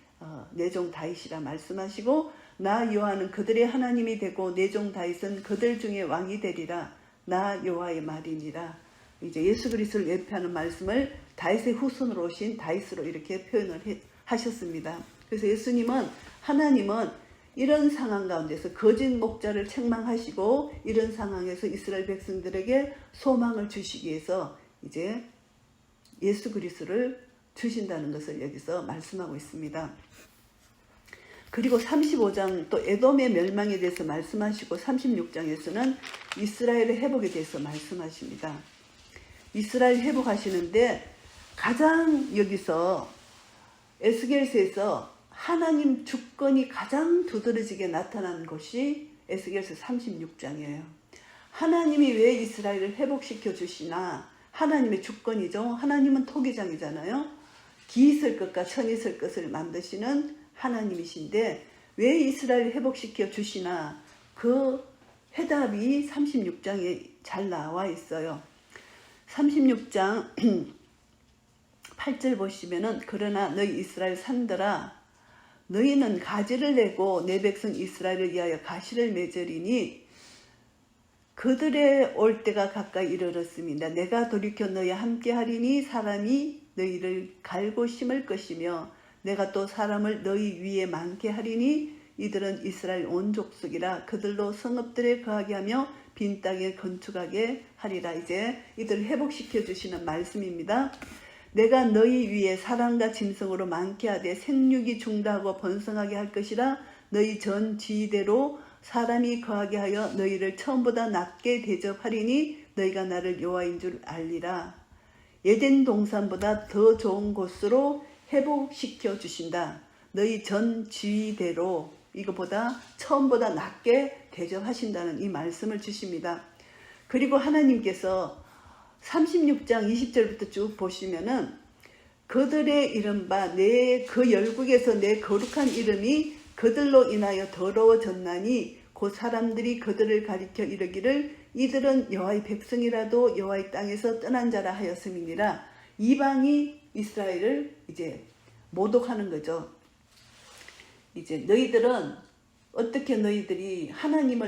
내 종 다윗이라 말씀하시고, 나 여호와는 그들의 하나님이 되고 내 종 다윗은 그들 중에 왕이 되리라. 나 여호와의 말이니라. 이제 예수 그리스도를 예표하는 말씀을 다윗의 후손으로 오신 다윗으로 이렇게 표현을 하셨습니다. 그래서 예수님은, 하나님은 이런 상황 가운데서 거짓 목자를 책망하시고 이런 상황에서 이스라엘 백성들에게 소망을 주시기 위해서 이제 예수 그리스도를 주신다는 것을 여기서 말씀하고 있습니다. 그리고 35장 또 에돔의 멸망에 대해서 말씀하시고 36장에서는 이스라엘의 회복에 대해서 말씀하십니다. 이스라엘 회복하시는데 가장 여기서 에스겔서에서 하나님 주권이 가장 두드러지게 나타난 것이 에스겔서 36장이에요. 하나님이 왜 이스라엘을 회복시켜 주시나? 하나님의 주권이죠. 하나님은 토기장이잖아요. 기 있을 것과 천 있을 것을 만드시는 하나님이신데 왜 이스라엘을 회복시켜 주시나? 그 해답이 36장에 잘 나와 있어요. 36장 8절 보시면은 그러나 너희 이스라엘 산들아 너희는 가지를 내고 내 백성 이스라엘을 위하여 가시를 맺으리니 그들의 올 때가 가까이 이르렀습니다. 내가 돌이켜 너희와 함께 하리니 사람이 너희를 갈고 심을 것이며 내가 또 사람을 너희 위에 많게 하리니 이들은 이스라엘 온 족속이라 그들로 성읍들에 거하게 하며 빈 땅에 건축하게 하리라. 이제 이들을 회복시켜 주시는 말씀입니다. 내가 너희 위에 사람과 짐승으로 많게 하되 생육이 중다하고 번성하게 할 것이라. 너희 전 지위대로 사람이 거하게 하여 너희를 처음보다 낮게 대접하리니 너희가 나를 여호와인 줄 알리라. 에덴 동산보다 더 좋은 곳으로 회복시켜 주신다. 너희 전 지위대로 이거보다 처음보다 낮게 대접하신다는 이 말씀을 주십니다. 그리고 하나님께서 36장 20절부터 쭉 보시면은 그들의 이른바 내 그 열국에서 내 거룩한 이름이 그들로 인하여 더러워졌나니 곧 사람들이 그들을 가리켜 이르기를 이들은 여호와의 백성이라도 여호와의 땅에서 떠난 자라 하였음이니라. 이방이 이스라엘을 이제 모독하는 거죠. 이제 너희들은 어떻게 너희들이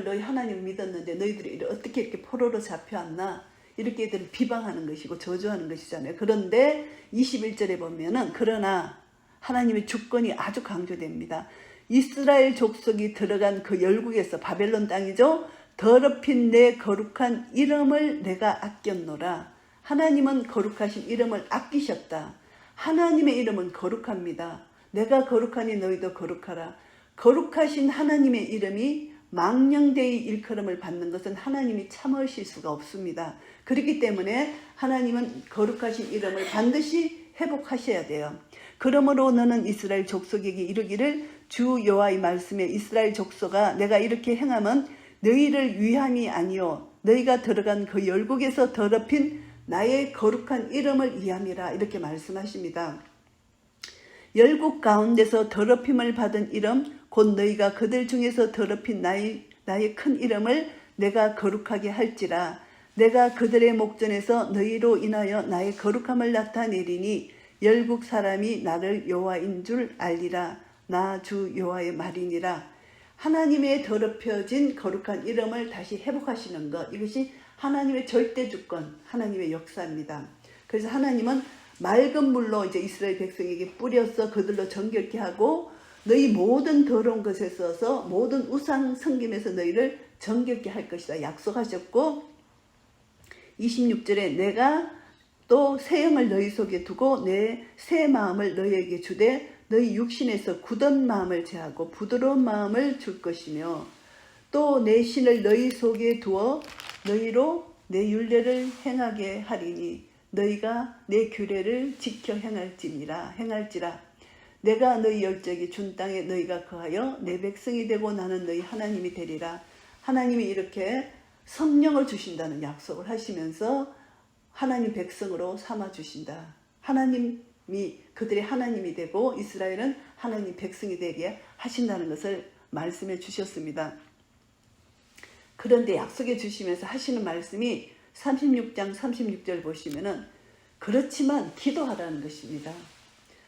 너희 하나님을 믿었는데 너희들이 어떻게 이렇게 포로로 잡혀왔나? 이렇게 애들을 비방하는 것이고 저주하는 것이잖아요. 그런데 21절에 보면은 그러나 하나님의 주권이 아주 강조됩니다. 이스라엘 족속이 들어간 그 열국에서 바벨론 땅이죠. 더럽힌 내 거룩한 이름을 내가 아꼈노라. 하나님은 거룩하신 이름을 아끼셨다. 하나님의 이름은 거룩합니다. 내가 거룩하니 너희도 거룩하라. 거룩하신 하나님의 이름이 망령되이 일컬음을 받는 것은 하나님이 참으실 수가 없습니다. 그렇기 때문에 하나님은 거룩하신 이름을 반드시 회복하셔야 돼요. 그러므로 너는 이스라엘 족속에게 이르기를 주 여호와의 말씀에 이스라엘 족속아 내가 이렇게 행함은 너희를 위함이 아니요 너희가 들어간 그 열국에서 더럽힌 나의 거룩한 이름을 위함이라. 이렇게 말씀하십니다. 열국 가운데서 더럽힘을 받은 이름 곧 너희가 그들 중에서 더럽힌 나의 큰 이름을 내가 거룩하게 할지라. 내가 그들의 목전에서 너희로 인하여 나의 거룩함을 나타내리니 열국 사람이 나를 여호와인 줄 알리라. 나 주 여호와의 말이니라. 하나님의 더럽혀진 거룩한 이름을 다시 회복하시는 것, 이것이 하나님의 절대 주권, 하나님의 역사입니다. 그래서 하나님은 맑은 물로 이제 이스라엘 백성에게 뿌려서 그들로 정결케 하고 너희 모든 더러운 것에 써서 모든 우상 섬김에서 너희를 정결케 할 것이다 약속하셨고, 26절에 내가 또 새 영을 너희 속에 두고 내 새 마음을 너희에게 주되 너희 육신에서 굳은 마음을 제하고 부드러운 마음을 줄 것이며 또 내 신을 너희 속에 두어 너희로 내 율례를 행하게 하리니 너희가 내 규례를 지켜 행할지라. 내가 너희 열적이 준 땅에 너희가 거하여 내 백성이 되고 나는 너희 하나님이 되리라. 하나님이 이렇게 성령을 주신다는 약속을 하시면서 하나님 백성으로 삼아주신다. 하나님이 그들의 하나님이 되고 이스라엘은 하나님 백성이 되게 하신다는 것을 말씀해 주셨습니다. 그런데 약속해 주시면서 하시는 말씀이 36장 36절 보시면은 그렇지만 기도하라는 것입니다.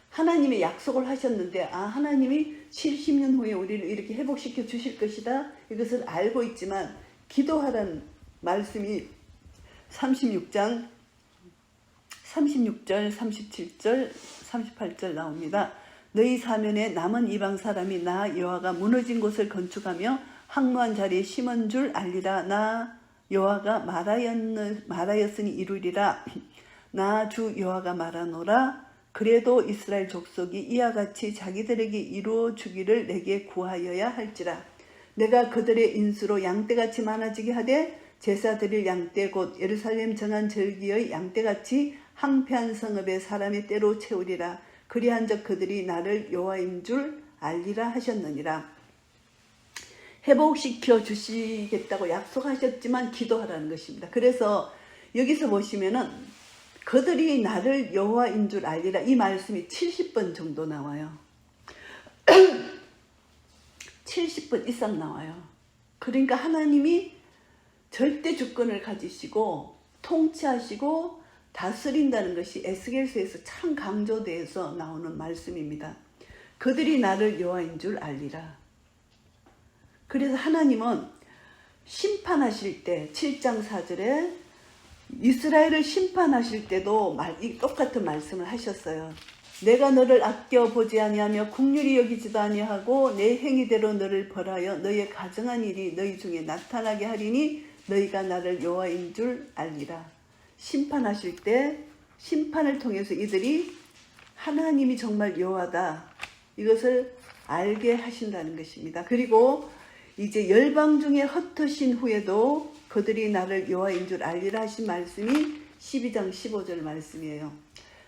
하나님의 약속을 하셨는데 하나님이 70년 후에 우리를 이렇게 회복시켜 주실 것이다. 이것을 알고 있지만 기도하라는 말씀이 36장 36절, 37절, 38절 나옵니다. 너희 사면에 남은 이방 사람이 나 여호와가 무너진 곳을 건축하며 항무한 자리에 심은 줄 알리라. 나 여호와가 말하였으니 이루리라. 나 주 여호와가 말하노라. 그래도 이스라엘 족속이 이와 같이 자기들에게 이루어 주기를 내게 구하여야 할지라. 내가 그들의 인수로 양떼같이 많아지게 하되 제사 드릴 양떼 곧 예루살렘 정한 절기의 양떼같이 항폐한 성읍의 사람의 때로 채우리라. 그리한즉 그들이 나를 여호와인 줄 알리라 하셨느니라. 회복시켜 주시겠다고 약속하셨지만 기도하라는 것입니다. 그래서 여기서 보시면은 그들이 나를 여호와인 줄 알리라 이 말씀이 70번 정도 나와요. 70번 이상 나와요. 그러니까 하나님이 절대 주권을 가지시고 통치하시고 다스린다는 것이 에스겔서에서 참 강조돼서 나오는 말씀입니다. 그들이 나를 여호와인 줄 알리라. 그래서 하나님은 심판하실 때 7장 4절에 이스라엘을 심판하실 때도 똑같은 말씀을 하셨어요. 내가 너를 아껴보지 아니하며 긍휼히 여기지도 아니하고 내 행위대로 너를 벌하여 너희의 가증한 일이 너희 중에 나타나게 하리니 너희가 나를 여호와인 줄 알리라. 심판하실 때 심판을 통해서 이들이 하나님이 정말 여호와다 이것을 알게 하신다는 것입니다. 그리고 이제 열방 중에 흩으신 후에도 그들이 나를 여호와인 줄 알리라 하신 말씀이 12장 15절 말씀이에요.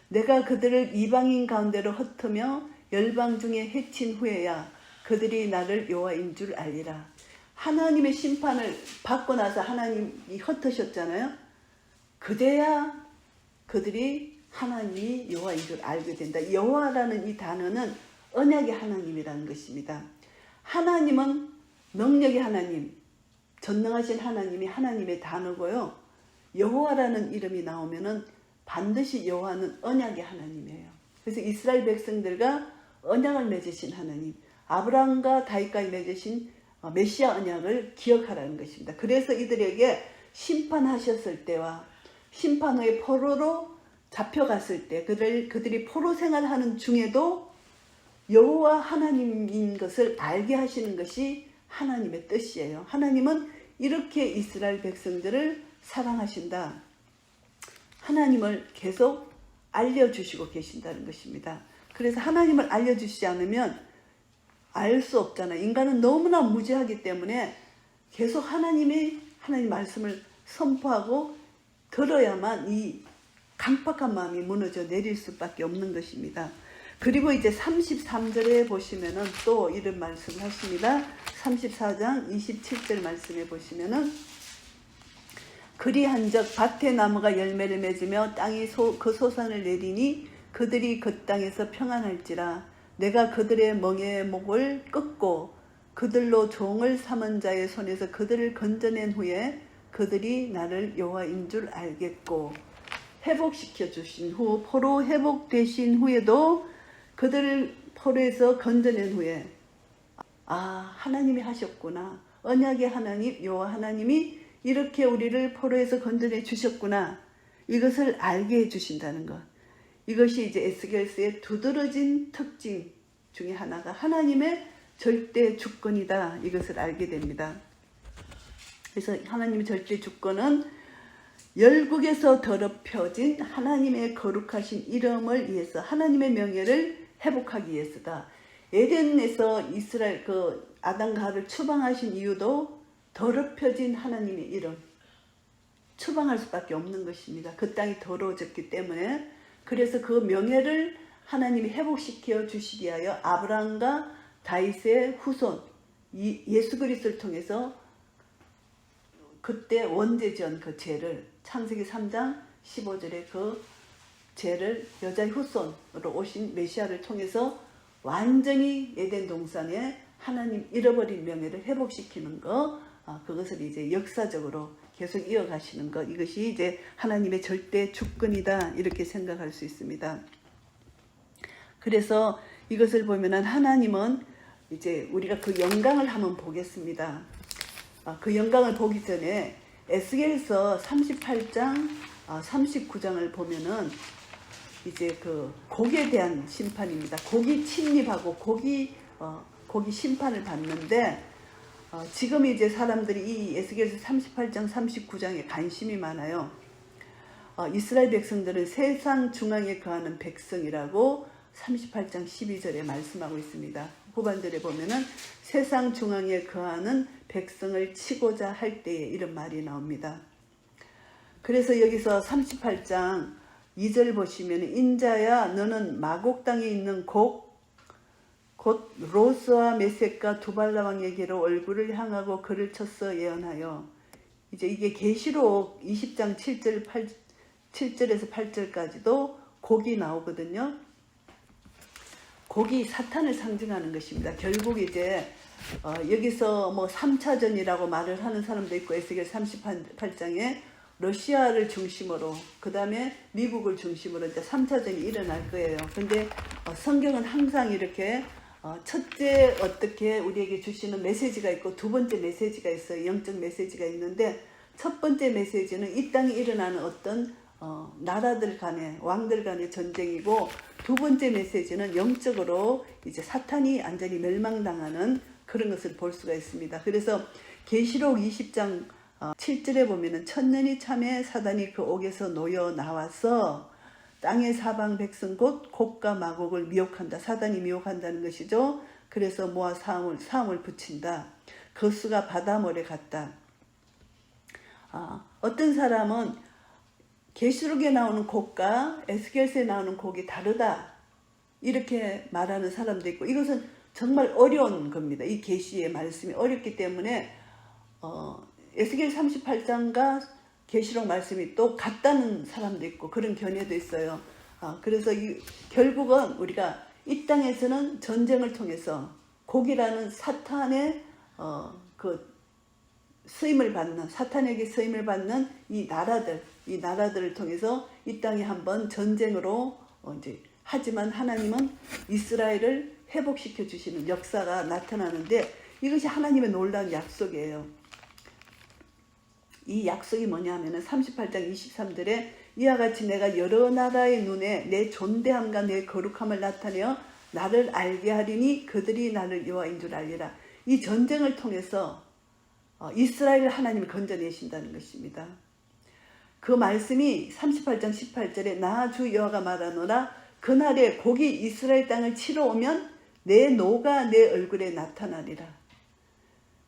내가 그들을 이방인 가운데로 흩으며 열방 중에 해친 후에야 그들이 나를 여호와인 줄 알리라. 하나님의 심판을 받고 나서 하나님이 흩으셨잖아요. 그제야 그들이 하나님이 여호와인 줄 알게 된다. 여호와라는 이 단어는 언약의 하나님이라는 것입니다. 하나님은 능력의 하나님, 전능하신 하나님이 하나님의 단어고요. 여호와라는 이름이 나오면은 반드시 여호와는 언약의 하나님이에요. 그래서 이스라엘 백성들과 언약을 맺으신 하나님, 아브라함과 다윗과 맺으신 메시아 언약을 기억하라는 것입니다. 그래서 이들에게 심판하셨을 때와 심판 후에 포로로 잡혀갔을 때 그들이 포로 생활하는 중에도 여호와 하나님인 것을 알게 하시는 것이 하나님의 뜻이에요. 하나님은 이렇게 이스라엘 백성들을 사랑하신다. 하나님을 계속 알려주시고 계신다는 것입니다. 그래서 하나님을 알려주시지 않으면 알 수 없잖아요. 인간은 너무나 무지하기 때문에 계속 하나님 말씀을 선포하고 들어야만 이 강팍한 마음이 무너져 내릴 수밖에 없는 것입니다. 그리고 이제 33절에 보시면은 또 이런 말씀을 하십니다. 34장 27절 말씀에 보시면은 그리한즉 밭의 나무가 열매를 맺으며 땅이 그 소산을 내리니 그들이 그 땅에서 평안할지라. 내가 그들의 멍에의 목을 꺾고 그들로 종을 삼은 자의 손에서 그들을 건져낸 후에 그들이 나를 여호와인 줄 알겠고, 회복시켜 주신 후 포로 회복되신 후에도 그들을 포로에서 건져낸 후에 하나님이 하셨구나. 언약의 하나님 여호와 하나님이 이렇게 우리를 포로에서 건져내 주셨구나. 이것을 알게 해주신다는 것. 이것이 이제 에스겔서의 두드러진 특징 중에 하나가 하나님의 절대 주권이다. 이것을 알게 됩니다. 그래서 하나님의 절대 주권은 열국에서 더럽혀진 하나님의 거룩하신 이름을 위해서 하나님의 명예를 회복하기 위해서다. 에덴에서 이스라엘 아담과 하와를 추방하신 이유도 더럽혀진 하나님의 이름, 추방할 수밖에 없는 것입니다. 그 땅이 더러워졌기 때문에. 그래서 그 명예를 하나님이 회복시켜 주시기 위하여 아브라함과 다윗의 후손 예수 그리스도를 통해서 그때 원죄전 그 죄를 창세기 3장 15절에 그 죄를 여자의 후손으로 오신 메시아를 통해서 완전히 에덴 동산에 하나님 잃어버린 명예를 회복시키는 것, 그것을 이제 역사적으로 계속 이어가시는 것, 이것이 이제 하나님의 절대 주권이다 이렇게 생각할 수 있습니다. 그래서 이것을 보면은 하나님은 이제 우리가 그 영광을 한번 보겠습니다. 그 영광을 보기 전에 에스겔서 38장 39장을 보면은 이제 그 곡에 대한 심판입니다. 곡이 침입하고 곡이 심판을 받는데 지금 이제 사람들이 이 에스겔서 38장 39장에 관심이 많아요. 이스라엘 백성들은 세상 중앙에 거하는 백성이라고 38장 12절에 말씀하고 있습니다. 후반절에 보면은 세상 중앙에 거하는 백성을 치고자 할 때에 이런 말이 나옵니다. 그래서 여기서 38장 2절 보시면 인자야 너는 마곡 땅에 있는 곧 로스와 메섹과 두발라 왕에게로 얼굴을 향하고 그를 쳤어 예언하여. 이제 이게 계시록 20장 7절에서 8절까지도 곡이 나오거든요. 곡이 사탄을 상징하는 것입니다. 결국 이제 여기서 뭐 3차전이라고 말을 하는 사람도 있고 에스겔 38장에 러시아를 중심으로 그 다음에 미국을 중심으로 이제 3차전이 일어날 거예요. 근데 성경은 항상 이렇게 첫째 어떻게 우리에게 주시는 메시지가 있고 두 번째 메시지가 있어요. 영적 메시지가 있는데 첫 번째 메시지는 이 땅에 일어나는 어떤 나라들 간의 왕들 간의 전쟁이고 두 번째 메시지는 영적으로 이제 사탄이 완전히 멸망당하는 그런 것을 볼 수가 있습니다. 그래서 계시록 20장 7절에 보면은 천년이 참에 사단이 그 옥에서 놓여 나와서 땅의 사방 백성 곧 곡과 마곡을 미혹한다. 사단이 미혹한다는 것이죠. 그래서 모아 사움을 붙인다. 그 수가 바다모래 같다. 어떤 사람은 계시록에 나오는 곡과 에스겔서에 나오는 곡이 다르다. 이렇게 말하는 사람도 있고 이것은 정말 어려운 겁니다. 이 계시의 말씀이 어렵기 때문에 에스겔 38장과 계시록 말씀이 또 같다는 사람도 있고 그런 견해도 있어요. 그래서 결국은 우리가 이 땅에서는 전쟁을 통해서 곡이라는 사탄의 쓰임을 받는 사탄에게 쓰임을 받는 이 나라들을 통해서 이 땅에 한번 전쟁으로 이제 하지만 하나님은 이스라엘을 회복시켜 주시는 역사가 나타나는데 이것이 하나님의 놀라운 약속이에요. 이 약속이 뭐냐면은 38장 23절에 이와 같이 내가 여러 나라의 눈에 내 존대함과 내 거룩함을 나타내어 나를 알게 하리니 그들이 나를 여호와인 줄 알리라. 이 전쟁을 통해서 이스라엘을 하나님이 건져내신다는 것입니다. 그 말씀이 38장 18절에 나 주 여호와가 말하노라 그날에 곡이 이스라엘 땅을 치러 오면 내 노가 내 얼굴에 나타나리라.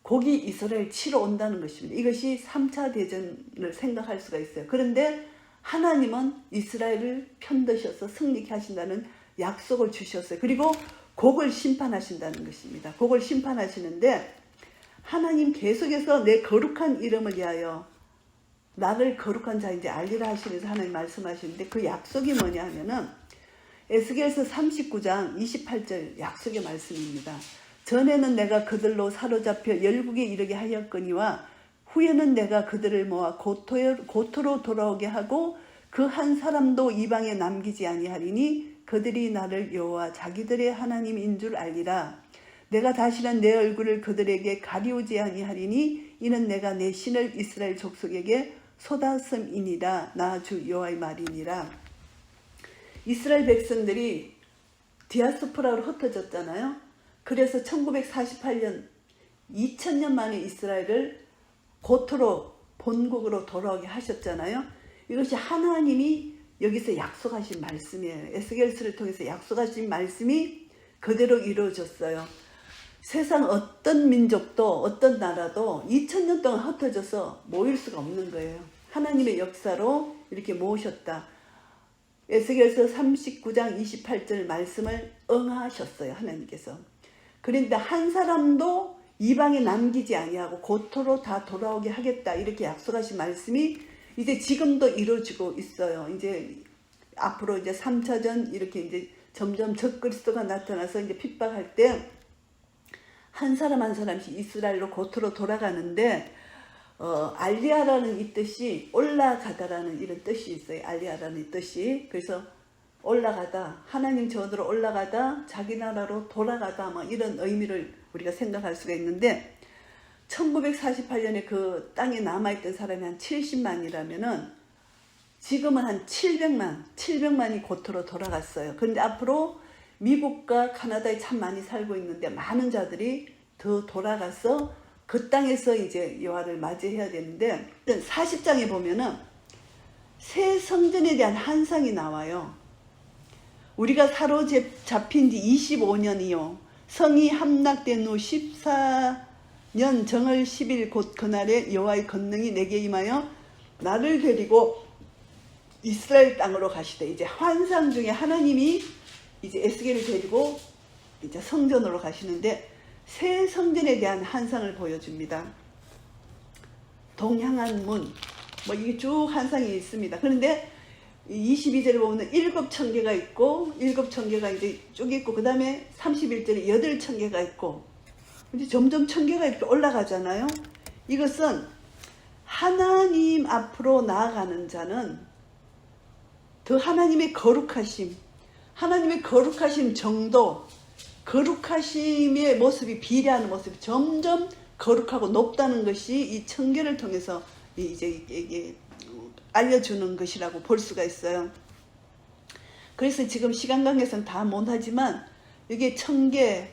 곡이 이스라엘 치러 온다는 것입니다. 이것이 3차 대전을 생각할 수가 있어요. 그런데 하나님은 이스라엘을 편드셔서 승리케 하신다는 약속을 주셨어요. 그리고 곡을 심판하신다는 것입니다. 곡을 심판하시는데 하나님 계속해서 내 거룩한 이름을 위하여 나를 거룩한 자인지 알리라 하시면서 하나님 말씀하시는데 그 약속이 뭐냐 하면은 에스겔서 39장 28절 약속의 말씀입니다. 전에는 내가 그들로 사로잡혀 열국에 이르게 하였거니와 후에는 내가 그들을 모아 고토로 돌아오게 하고 그 한 사람도 이방에 남기지 아니하리니 그들이 나를 여호와 자기들의 하나님인 줄 알리라. 내가 다시는 내 얼굴을 그들에게 가리우지 아니하리니 이는 내가 내 신을 이스라엘 족속에게 쏟았음이니라. 나 주 여호와의 말이니라. 이스라엘 백성들이 디아스포라로 흩어졌잖아요. 그래서 1948년 2000년 만에 이스라엘을 고토로 본국으로 돌아오게 하셨잖아요. 이것이 하나님이 여기서 약속하신 말씀이에요. 에스겔서를 통해서 약속하신 말씀이 그대로 이루어졌어요. 세상 어떤 민족도 어떤 나라도 2000년 동안 흩어져서 모일 수가 없는 거예요. 하나님의 역사로 이렇게 모으셨다. 에스겔서 39장 28절 말씀을 응하셨어요. 하나님께서. 그런데 한 사람도 이방에 남기지 아니하고 고토로 다 돌아오게 하겠다. 이렇게 약속하신 말씀이 이제 지금도 이루어지고 있어요. 이제 앞으로 이제 3차전 이렇게 이제 점점 적그리스도가 나타나서 이제 핍박할 때 한 사람 한 사람씩 이스라엘로 고토로 돌아가는데 알리아라는 이 뜻이 올라가다라는 이런 뜻이 있어요. 알리아라는 이 뜻이. 그래서 올라가다, 하나님 전으로 올라가다, 자기 나라로 돌아가다, 뭐 이런 의미를 우리가 생각할 수가 있는데 1948년에 그 땅에 남아있던 사람이 한 70만이라면은 지금은 한 700만이 고토로 돌아갔어요. 그런데 앞으로 미국과 카나다에 참 많이 살고 있는데 많은 자들이 더 돌아가서 그 땅에서 이제 여호와를 맞이해야 되는데 40장에 보면은 새 성전에 대한 환상이 나와요. 우리가 사로잡힌 지 25년이요. 성이 함락된 후 14년 정월 10일 곧 그날에 여호와의 권능이 내게 임하여 나를 데리고 이스라엘 땅으로 가시되, 이제 환상 중에 하나님이 이제 에스겔을 데리고 이제 성전으로 가시는데 새 성전에 대한 환상을 보여줍니다. 동향한 문, 뭐 이게 쭉 환상이 있습니다. 그런데 22절에 보면 7,000개가 있고 7,000개가 이제 쭉 있고 그 다음에 31절에 8,000개가 있고 이제 점점 1,000개가 이렇게 올라가잖아요. 이것은 하나님 앞으로 나아가는 자는 더 하나님의 거룩하심, 하나님의 거룩하심 정도, 거룩하심의 모습이 비례하는 모습이 점점 거룩하고 높다는 것이 이 1,000개를 통해서 이제 이게 알려주는 것이라고 볼 수가 있어요. 그래서 지금 시간 관계상 다 못하지만 이게 1,000개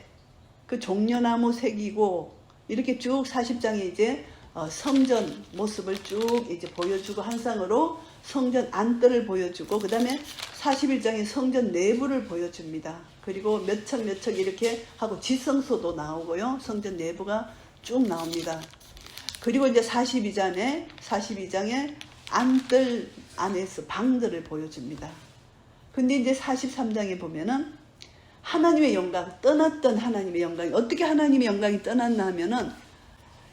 그 종려나무 색이고 이렇게 쭉 40장에 이제 성전 모습을 쭉 이제 보여주고 환상으로 성전 안뜰을 보여주고 그 다음에 41장에 성전 내부를 보여줍니다. 그리고 몇 척 이렇게 하고 지성소도 나오고요. 성전 내부가 쭉 나옵니다. 그리고 이제 42장에 안뜰 안에서 방들을 보여줍니다. 근데 이제 43장에 보면은 하나님의 영광, 떠났던 하나님의 영광이, 어떻게 하나님의 영광이 떠났나 하면은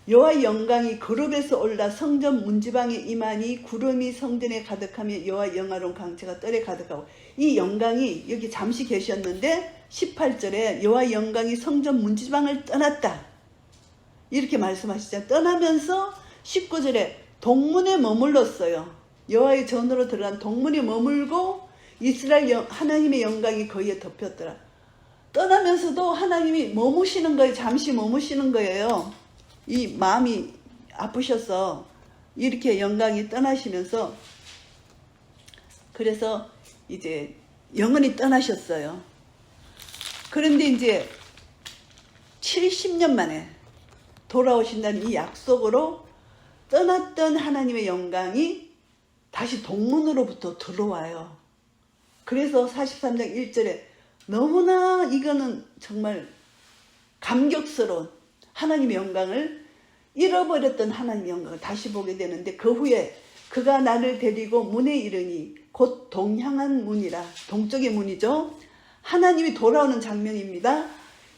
여호와의 영광이 거룩에서 올라 성전 문지방에 임하니 구름이 성전에 가득하며 여호와의 영화로운 강체가 뜰에 가득하고, 이 영광이 여기 잠시 계셨는데 18절에 여호와의 영광이 성전 문지방을 떠났다 이렇게 말씀하시죠. 떠나면서 19절에 동문에 머물렀어요. 여호와의 전으로 들어간 동문에 머물고 이스라엘 하나님의 영광이 거기에 덮였더라. 떠나면서도 하나님이 머무시는 거예요. 잠시 머무시는 거예요. 이 마음이 아프셔서 이렇게 영광이 떠나시면서 그래서 이제 영원히 떠나셨어요. 그런데 이제 70년 만에 돌아오신다는 이 약속으로 떠났던 하나님의 영광이 다시 동문으로부터 들어와요. 그래서 43장 1절에 너무나 이거는 정말 감격스러운 하나님의 영광을, 잃어버렸던 하나님의 영광을 다시 보게 되는데, 그 후에 그가 나를 데리고 문에 이르니 곧 동향한 문이라, 동쪽의 문이죠. 하나님이 돌아오는 장면입니다.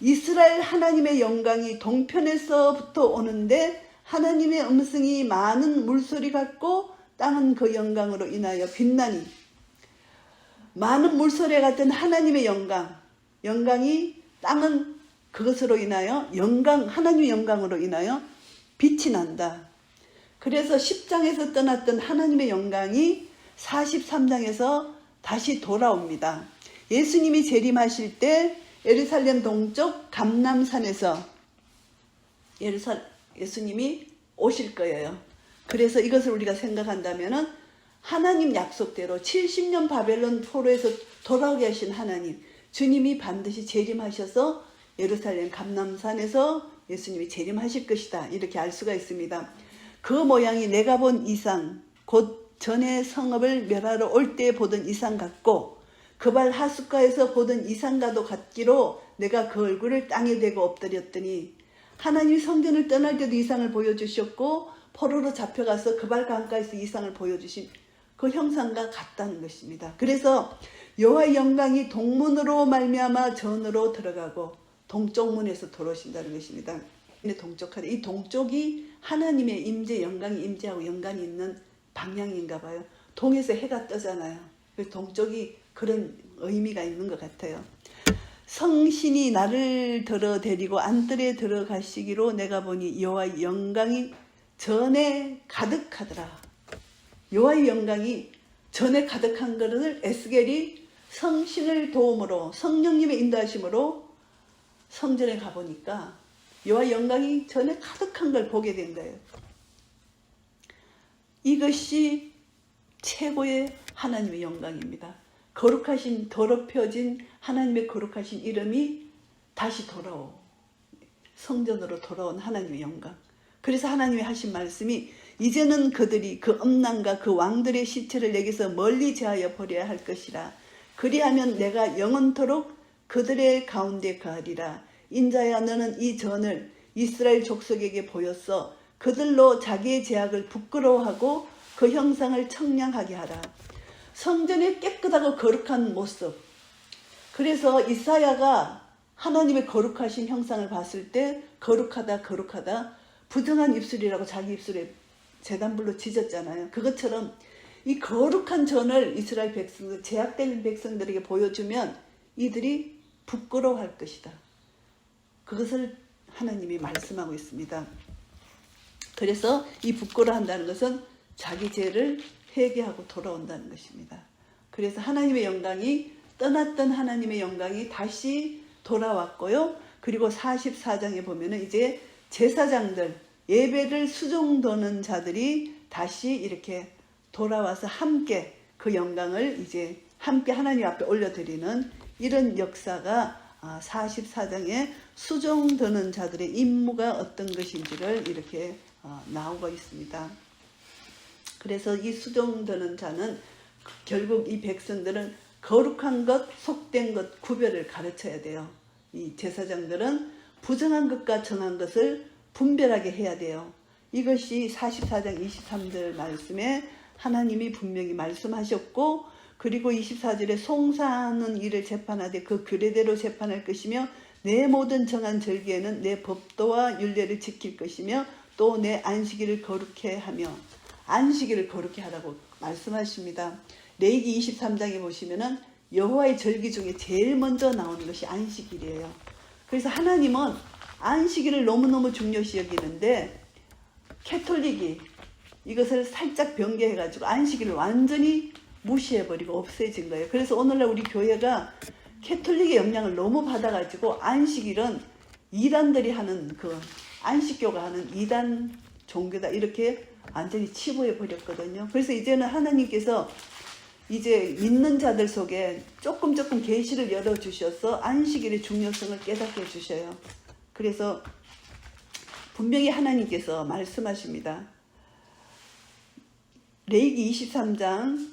이스라엘 하나님의 영광이 동편에서부터 오는데 하나님의 음성이 많은 물소리 같고 땅은 그 영광으로 인하여 빛나니, 많은 물소리 같은 하나님의 영광이 땅은 그것으로 인하여 하나님의 영광으로 인하여 빛이 난다. 그래서 10장에서 떠났던 하나님의 영광이 43장에서 다시 돌아옵니다. 예수님이 재림하실 때 예루살렘 동쪽 감람산에서 예수님이 오실 거예요. 그래서 이것을 우리가 생각한다면은 하나님 약속대로 70년 바벨론 포로에서 돌아오게 하신 하나님, 주님이 반드시 재림하셔서 예루살렘 감람산에서 예수님이 재림하실 것이다, 이렇게 알 수가 있습니다. 그 모양이 내가 본 이상, 곧 전에 성읍을 멸하러 올 때 보던 이상 같고 그발 하숫가에서 보던 이상과도 같기로 내가 그 얼굴을 땅에 대고 엎드렸더니, 하나님이 성전을 떠날 때도 이상을 보여주셨고 포로로 잡혀가서 그발 강가에서 이상을 보여주신 그 형상과 같다는 것입니다. 그래서 여호와의 영광이 동문으로 말미암아 전으로 들어가고 동쪽 문에서 들어오신다는 것입니다. 동쪽하다. 이 동쪽이 하나님의 임재, 영광이 임재하고 연관이 있는 방향인가 봐요. 동에서 해가 뜨잖아요. 그래서 동쪽이 그런 의미가 있는 것 같아요. 성신이 나를 데리고 안뜰에 들어가시기로 내가 보니 여호와의 영광이 전에 가득하더라. 여호와의 영광이 전에 가득한 것을 에스겔이 성신을 도움으로, 성령님의 인도하심으로 성전에 가보니까 여호와의 영광이 전에 가득한 걸 보게 된 거예요. 이것이 최고의 하나님의 영광입니다. 거룩하신 더럽혀진 하나님의 거룩하신 이름이 다시 성전으로 돌아온 하나님의 영광. 그래서 하나님이 하신 말씀이 이제는 그들이 그 음란과 그 왕들의 시체를 내게서 멀리 제하여 버려야 할 것이라. 그리하면 내가 영원토록 그들의 가운데 거하리라. 인자야 너는 이 전을 이스라엘 족속에게 보였어. 그들로 자기의 죄악을 부끄러워하고 그 형상을 청량하게 하라. 성전의 깨끗하고 거룩한 모습. 그래서 이사야가 하나님의 거룩하신 형상을 봤을 때 거룩하다 부정한 입술이라고 자기 입술에 재단불로 짖었잖아요. 그것처럼 이 거룩한 전을 이스라엘 백성들, 제약된 백성들에게 보여주면 이들이 부끄러워할 것이다. 그것을 하나님이 말씀하고 있습니다. 그래서 이 부끄러워한다는 것은 자기 죄를 회개하고 돌아온다는 것입니다. 그래서 하나님의 영광이 떠났던 하나님의 영광이 다시 돌아왔고요. 그리고 44장에 보면은 이제 제사장들, 예배를 수종도는 자들이 다시 이렇게 돌아와서 함께 그 영광을 이제 함께 하나님 앞에 올려드리는 이런 역사가 44장에 수종드는 자들의 임무가 어떤 것인지를 이렇게 나오고 있습니다. 그래서 이 수종드는 자는 결국 이 백성들은 거룩한 것, 속된 것 구별을 가르쳐야 돼요. 이 제사장들은 부정한 것과 정한 것을 분별하게 해야 돼요. 이것이 44장 23절 말씀에 하나님이 분명히 말씀하셨고, 그리고 24절에 송사하는 일을 재판하되 그 규례대로 재판할 것이며 내 모든 정한 절기에는 내 법도와 율례를 지킬 것이며 또 내 안식일을 거룩해 하며, 안식일을 거룩해 하라고 말씀하십니다. 레위기 23장에 보시면은 여호와의 절기 중에 제일 먼저 나오는 것이 안식일이에요. 그래서 하나님은 안식일을 너무너무 중요시 여기는데 캐톨릭이 이것을 살짝 변개해가지고 안식일을 완전히 무시해버리고 없애진 거예요. 그래서 오늘날 우리 교회가 캐톨릭의 영향을 너무 받아가지고 안식일은 이단들이 하는 그 안식교가 하는 이단 종교다 이렇게 완전히 치부해버렸거든요. 그래서 이제는 하나님께서 이제 믿는 자들 속에 조금 계시를 열어주셔서 안식일의 중요성을 깨닫게 해주셔요. 그래서 분명히 하나님께서 말씀하십니다. 레위기 23장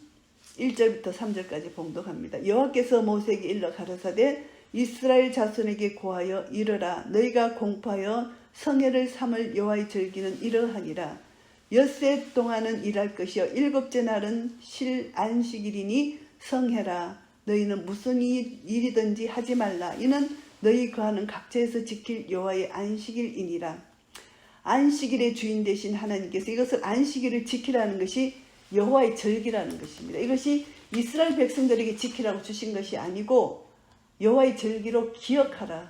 1절부터 3절까지 봉독합니다. 여호와께서 모세에게 일러 가라사대 이스라엘 자손에게 고하여 이르라. 너희가 공포하여 성회를 삼을 여호와의 절기는 이러하니라. 엿새 동안은 일할 것이요 일곱째 날은 실 안식일이니 성회라. 너희는 무슨 일이든지 하지 말라. 이는 너희 거하는 각처에서 지킬 여호와의 안식일이니라. 안식일의 주인 되신 하나님께서 이것을 안식일을 지키라는 것이 여호와의 절기라는 것입니다. 이것이 이스라엘 백성들에게 지키라고 주신 것이 아니고 여호와의 절기로 기억하라.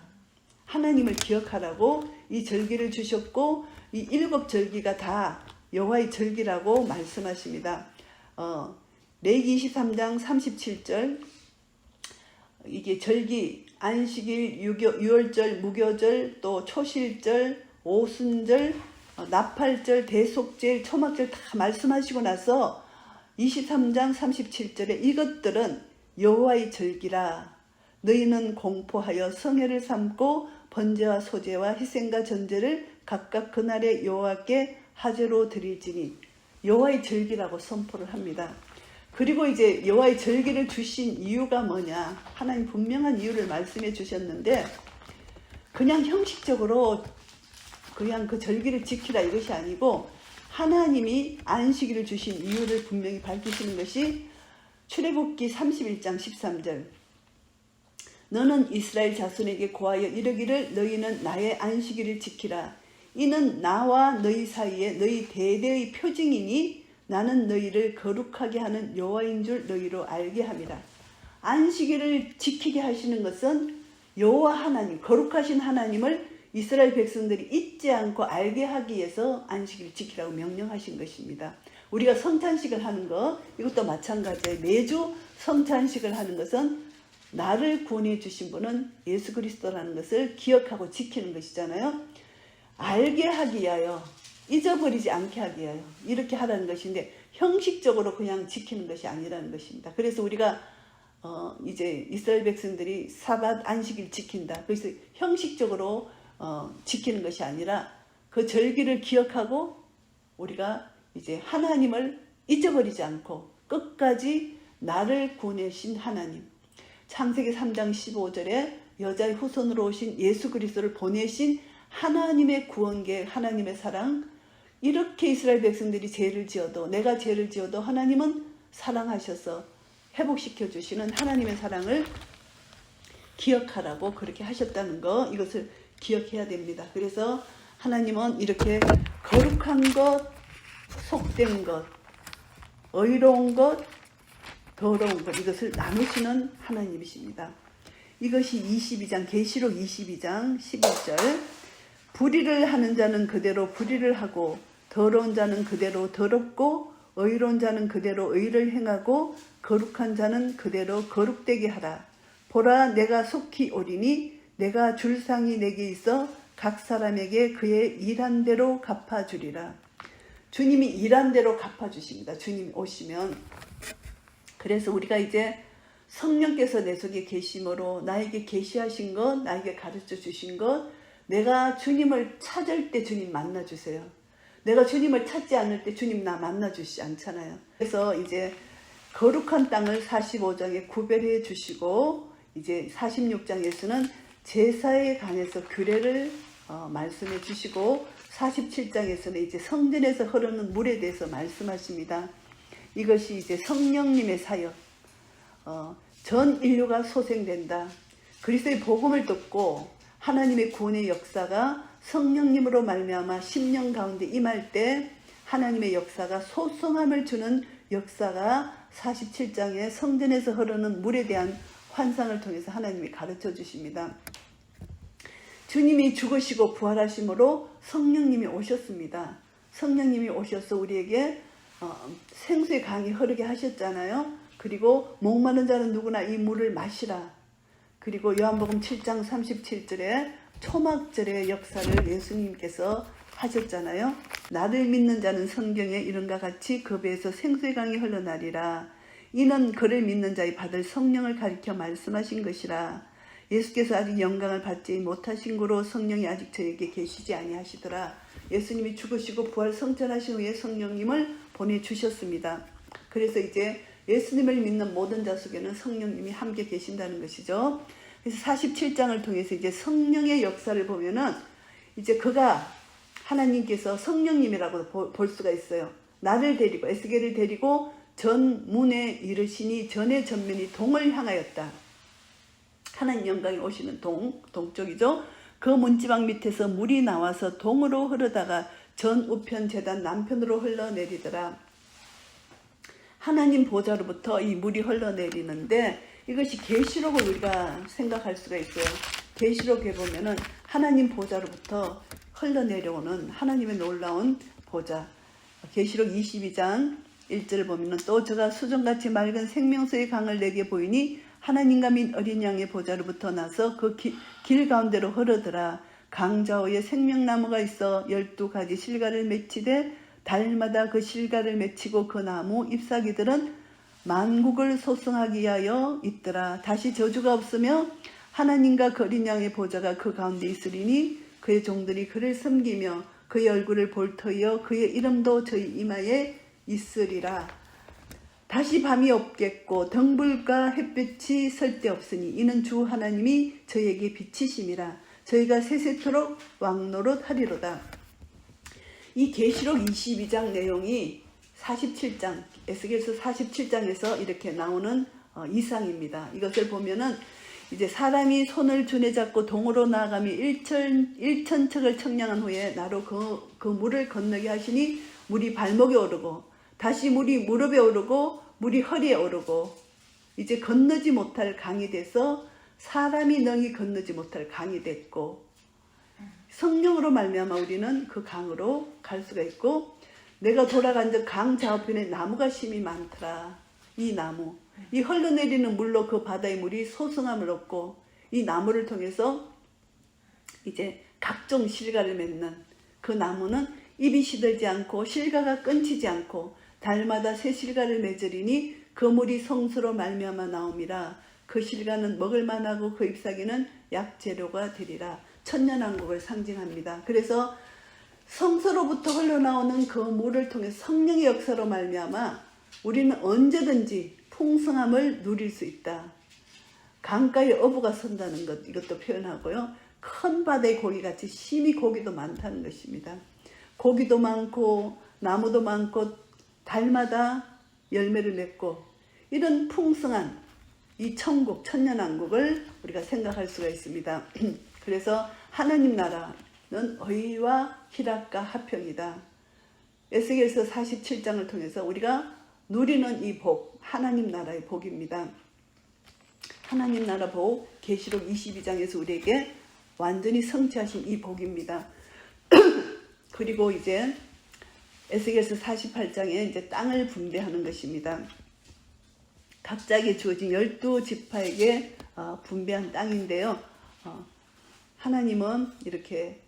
하나님을 기억하라고 이 절기를 주셨고 이 7절기가 다 여호와의 절기라고 말씀하십니다. 레위기 23장 37절 이게 절기, 안식일, 유월절, 무교절, 또 초실절, 오순절, 나팔절, 대속절, 초막절 다 말씀하시고 나서 23장 37절에 이것들은 여호와의 절기라. 너희는 공포하여 성회를 삼고 번제와 소제와 희생과 전제를 각각 그날에 여호와께 하제로 드릴지니 여호와의 절기라고 선포를 합니다. 그리고 이제 여호와의 절기를 주신 이유가 뭐냐? 하나님 분명한 이유를 말씀해 주셨는데 그냥 형식적으로 그냥 그 절기를 지키라 이것이 아니고 하나님이 안식일을 주신 이유를 분명히 밝히시는 것이 출애굽기 31장 13절 너는 이스라엘 자손에게 고하여 이르기를 너희는 나의 안식일을 지키라. 이는 나와 너희 사이에 너희 대대의 표징이니 나는 너희를 거룩하게 하는 여호와인 줄 너희로 알게 함이라. 안식일을 지키게 하시는 것은 여호와 하나님, 거룩하신 하나님을 이스라엘 백성들이 잊지 않고 알게 하기 위해서 안식일을 지키라고 명령하신 것입니다. 우리가 성찬식을 하는 것 이것도 마찬가지예요. 매주 성찬식을 하는 것은 나를 구원해 주신 분은 예수 그리스도라는 것을 기억하고 지키는 것이잖아요. 알게 하기 위하여, 잊어버리지 않게 하기 위하여 이렇게 하라는 것인데 형식적으로 그냥 지키는 것이 아니라는 것입니다. 그래서 우리가 이제 이스라엘 백성들이 사밧 안식일 지킨다. 그래서 형식적으로 지키는 것이 아니라 그 절기를 기억하고 우리가 이제 하나님을 잊어버리지 않고 끝까지 나를 구원하신 하나님, 창세기 3장 15절에 여자의 후손으로 오신 예수 그리스도를 보내신 하나님의 구원계획, 하나님의 사랑, 이렇게 이스라엘 백성들이 죄를 지어도, 내가 죄를 지어도 하나님은 사랑하셔서 회복시켜 주시는 하나님의 사랑을 기억하라고 그렇게 하셨다는 거, 이것을 기억해야 됩니다. 그래서 하나님은 이렇게 거룩한 것, 속된 것, 의로운 것, 더러운 것, 이것을 나누시는 하나님이십니다. 이것이 22장, 계시록 22장 11절, 불의를 하는 자는 그대로 불의를 하고 더러운 자는 그대로 더럽고 의로운 자는 그대로 의를 행하고 거룩한 자는 그대로 거룩되게 하라. 보라, 내가 속히 오리니 내가 줄 상이 내게 있어 각 사람에게 그의 일한 대로 갚아주리라. 주님이 일한 대로 갚아주십니다. 주님이 오시면. 그래서 우리가 이제 성령께서 내 속에 계심으로 나에게 계시하신 것, 나에게 가르쳐 주신 것, 내가 주님을 찾을 때 주님 만나주세요. 내가 주님을 찾지 않을 때 주님 나 만나주시지 않잖아요. 그래서 이제 거룩한 땅을 45장에 구별해 주시고, 이제 46장에서는 제사에 관해서 규례를 말씀해 주시고, 47장에서는 이제 성전에서 흐르는 물에 대해서 말씀하십니다. 이것이 이제 성령님의 사역, 전 인류가 소생된다. 그리스도의 복음을 듣고 하나님의 구원의 역사가 성령님으로 말미암아 10년 가운데 임할 때 하나님의 역사가 소성함을 주는 역사가 47장에 성전에서 흐르는 물에 대한 환상을 통해서 하나님이 가르쳐 주십니다. 주님이 죽으시고 부활하심으로 성령님이 오셨습니다. 성령님이 오셔서 우리에게 생수의 강이 흐르게 하셨잖아요. 그리고 목마른 자는 누구나 이 물을 마시라. 그리고 요한복음 7장 37절에 초막절의 역사를 예수님께서 하셨잖아요. 나를 믿는 자는 성경에 이른과 같이 그 배에서 생수의 강이 흘러나리라. 이는 그를 믿는 자의 받을 성령을 가리켜 말씀하신 것이라. 예수께서 아직 영광을 받지 못하신 고로 성령이 아직 저에게 계시지 아니하시더라. 예수님이 죽으시고 부활 성천하신 후에 성령님을 보내주셨습니다. 그래서 이제 예수님을 믿는 모든 자 속에는 성령님이 함께 계신다는 것이죠. 그래서 47장을 통해서 이제 성령의 역사를 보면은 이제 그가 하나님께서 성령님이라고 볼 수가 있어요. 나를 데리고, 에스겔을 데리고 전문에 이르시니 전의 전면이 동을 향하였다. 하나님 영광이 오시는 동쪽이죠. 그 문지방 밑에서 물이 나와서 동으로 흐르다가 전 우편 제단 남편으로 흘러내리더라. 하나님 보좌로부터 이 물이 흘러내리는데 이것이 계시록을 우리가 생각할 수가 있어요. 계시록에 보면은 하나님 보좌로부터 흘러내려오는 하나님의 놀라운 보좌. 계시록 22장 1절을 보면은 또 저가 수정같이 맑은 생명수의 강을 내게 보이니 하나님과 및 어린 양의 보좌로부터 나서 그 길 가운데로 흐르더라. 강 좌우에 생명나무가 있어 12가지 실과를 맺히되 달마다 그 실과를 맺히고 그 나무 잎사귀들은 만국을 소성하기 위하여 있더라. 다시 저주가 없으며 하나님과 그 어린 양의 보좌가 그 가운데 있으리니 그의 종들이 그를 섬기며 그의 얼굴을 볼 터이여 그의 이름도 저희 이마에 있으리라. 다시 밤이 없겠고 등불과 햇빛이 설데없으니 이는 주 하나님이 저희에게 빛이심이라. 저희가 세세토록 왕노릇하리로다. 이 계시록 22장 내용이 47장, 에스겔서 47장에서 이렇게 나오는 이상입니다. 이것을 보면은 이제 사람이 손을 주내 잡고 동으로 나아가며 1천척을 청량한 후에 나로 그 물을 건너게 하시니 물이 발목에 오르고 다시 물이 무릎에 오르고 물이 허리에 오르고 이제 건너지 못할 강이 돼서 사람이 능히 건너지 못할 강이 됐고 성령으로 말미암아 우리는 그 강으로 갈 수가 있고 내가 돌아간 저 강 좌우편에 나무가 심이 많더라. 이 나무, 이 흘러내리는 물로 그 바다의 물이 소성함을 얻고 이 나무를 통해서 이제 각종 실과를 맺는 그 나무는 잎이 시들지 않고 실과가 끊지지 않고 달마다 새 실과를 맺으리니 그 물이 성수로 말미암아 나옴이라. 그 실과는 먹을 만하고 그 잎사귀는 약재료가 되리라. 천년왕국을 상징합니다. 그래서 성소로부터 흘러나오는 그 물을 통해 성령의 역사로 말미암아 우리는 언제든지 풍성함을 누릴 수 있다. 강가에 어부가 선다는 것, 이것도 표현하고요. 큰 바다의 고기같이 심히 고기도 많다는 것입니다. 고기도 많고 나무도 많고 달마다 열매를 맺고 이런 풍성한 이 천국, 천년왕국을 우리가 생각할 수가 있습니다. 그래서 하나님 나라는 의와 희락과 화평이다. 에스겔서 47장을 통해서 우리가 누리는 이 복, 하나님 나라의 복입니다. 하나님 나라 복, 계시록 22장에서 우리에게 완전히 성취하신 이 복입니다. 그리고 이제 에스겔서 48장에 이제 땅을 분배하는 것입니다. 각자에게 주어진 12지파에게 분배한 땅인데요. 하나님은 이렇게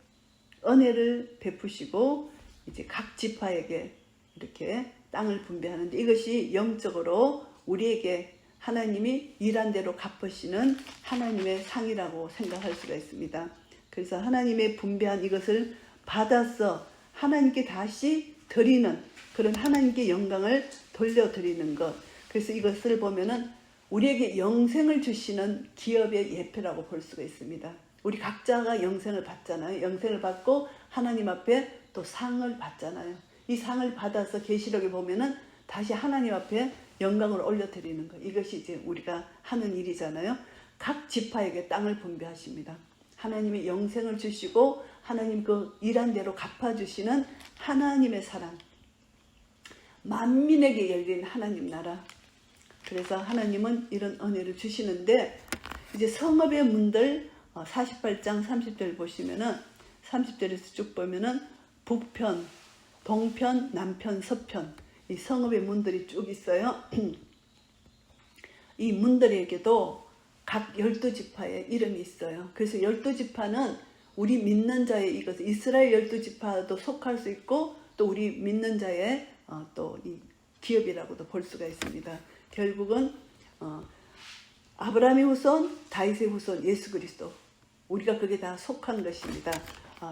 은혜를 베푸시고 이제 각 지파에게 이렇게 땅을 분배하는데 이것이 영적으로 우리에게 하나님이 일한 대로 갚으시는 하나님의 상이라고 생각할 수가 있습니다. 그래서 하나님의 분배한 이것을 받아서 하나님께 다시 드리는 그런 하나님께 영광을 돌려드리는 것. 그래서 이것을 보면은 우리에게 영생을 주시는 기업의 예표라고 볼 수가 있습니다. 우리 각자가 영생을 받잖아요. 영생을 받고 하나님 앞에 또 상을 받잖아요. 이 상을 받아서 계시록에 보면은 다시 하나님 앞에 영광을 올려드리는 것. 이것이 이제 우리가 하는 일이잖아요. 각 지파에게 땅을 분배하십니다. 하나님의 영생을 주시고 하나님 그 일한 대로 갚아주시는 하나님의 사랑. 만민에게 열린 하나님 나라. 그래서 하나님은 이런 은혜를 주시는데 이제 성읍의 문들 48장 30절 보시면은 30절에서 쭉 보면은 북편, 동편, 남편, 서편 이 성읍의 문들이 쭉 있어요. 이 문들에게도 각 12지파의 이름이 있어요. 그래서 12지파는 우리 믿는 자의 이것 이스라엘 12지파도 속할 수 있고 또 우리 믿는 자의 또 이 기업이라고도 볼 수가 있습니다. 결국은 아브라함의 후손, 다윗의 후손, 예수 그리스도 우리가 그게 다 속한 것입니다.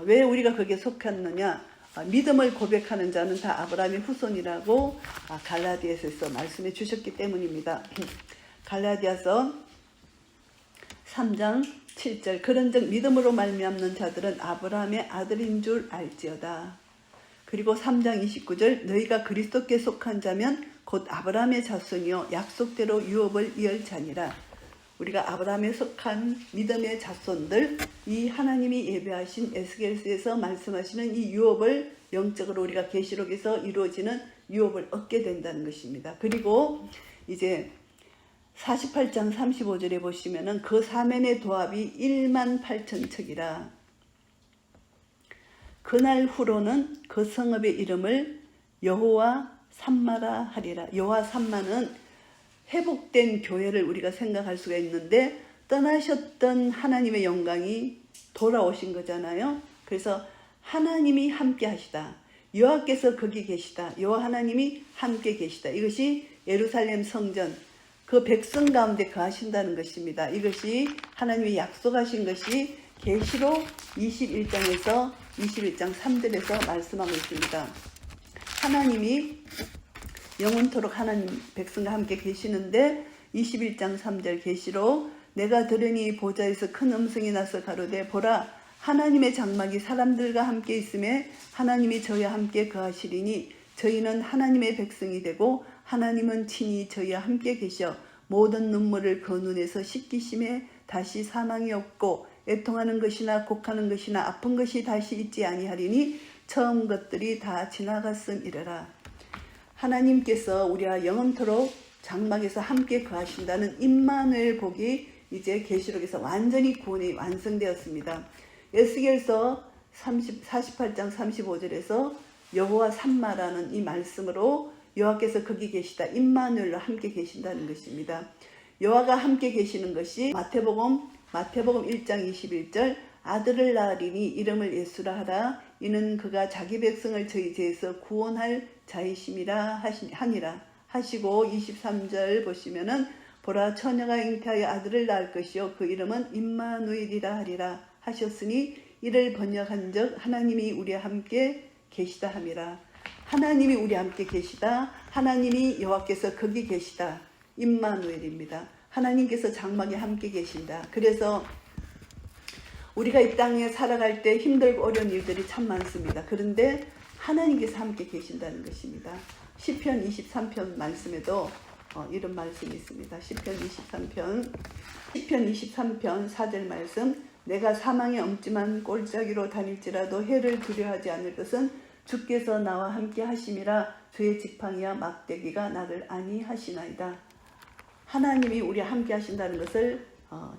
왜 우리가 그게 속했느냐? 믿음을 고백하는 자는 다 아브라함의 후손이라고 갈라디아서에서 말씀해 주셨기 때문입니다. 갈라디아서 3장 7절 그런즉 믿음으로 말미암는 자들은 아브라함의 아들인 줄 알지어다. 그리고 3장 29절 너희가 그리스도께 속한 자면 곧 아브라함의 자손이요 약속대로 유업을 이을 자니라. 우리가 아브라함에 속한 믿음의 자손들 이 하나님이 예배하신 에스겔서에서 말씀하시는 이 유업을 영적으로 우리가 계시록에서 이루어지는 유업을 얻게 된다는 것입니다. 그리고 이제 48장 35절에 보시면은 그 사면의 도합이 1만 8천 척이라. 그날 후로는 그 성읍의 이름을 여호와 삼마라 하리라. 여호와 삼마는 회복된 교회를 우리가 생각할 수가 있는데 떠나셨던 하나님의 영광이 돌아오신 거잖아요. 그래서 하나님이 함께 하시다. 여호와께서 거기 계시다. 여호와 하나님이 함께 계시다. 이것이 예루살렘 성전 그 백성 가운데 거하신다는 것입니다. 이것이 하나님이 약속하신 것이 계시록 21장에서 21장 3절에서 말씀하고 있습니다. 하나님이 영원토록 하나님 백성과 함께 계시는데 21장 3절 계시록 내가 들으니 보좌에서 큰 음성이 나서 가로되 보라 하나님의 장막이 사람들과 함께 있음에 하나님이 저희와 함께 거하시리니 저희는 하나님의 백성이 되고 하나님은 친히 저희와 함께 계셔 모든 눈물을 그 눈에서 씻기심에 다시 사망이 없고 애통하는 것이나 곡하는 것이나 아픈 것이 다시 있지 아니하리니 처음 것들이 다 지나갔음이러라. 하나님께서 우리와 영원토록 장막에서 함께 거하신다는 임마누엘 복이 이제 계시록에서 완전히 구원이 완성되었습니다. 에스겔서 48장 35절에서 여호와 삼마라는 이 말씀으로 여호와께서 거기 계시다. 임마누엘로 함께 계신다는 것입니다. 여호와가 함께 계시는 것이 마태복음 1장 21절 아들을 낳으리니 이름을 예수라 하라. 이는 그가 자기 백성을 저희 죄에서 구원할 자이심이라 하니라 하시고 23절 보시면은 보라 처녀가 잉태하여 아들을 낳을 것이요 그 이름은 임마누엘이라 하리라 하셨으니 이를 번역한 적 하나님이 우리와 함께 계시다 함이라. 하나님이 우리와 함께 계시다. 하나님이 여호와께서 거기 계시다. 임마누엘입니다. 하나님께서 장막에 함께 계신다. 그래서 우리가 이 땅에 살아갈 때 힘들고 어려운 일들이 참 많습니다. 그런데 하나님께서 함께 계신다는 것입니다. 시편 23편 말씀에도 이런 말씀이 있습니다. 시편 23편 4절 말씀 내가 사망의 엄찜한 골짜기로 다닐지라도 해를 두려워하지 않을 것은 주께서 나와 함께 하심이라 주의 지팡이와 막대기가 나를 안위하시나이다. 하나님이 우리와 함께 하신다는 것을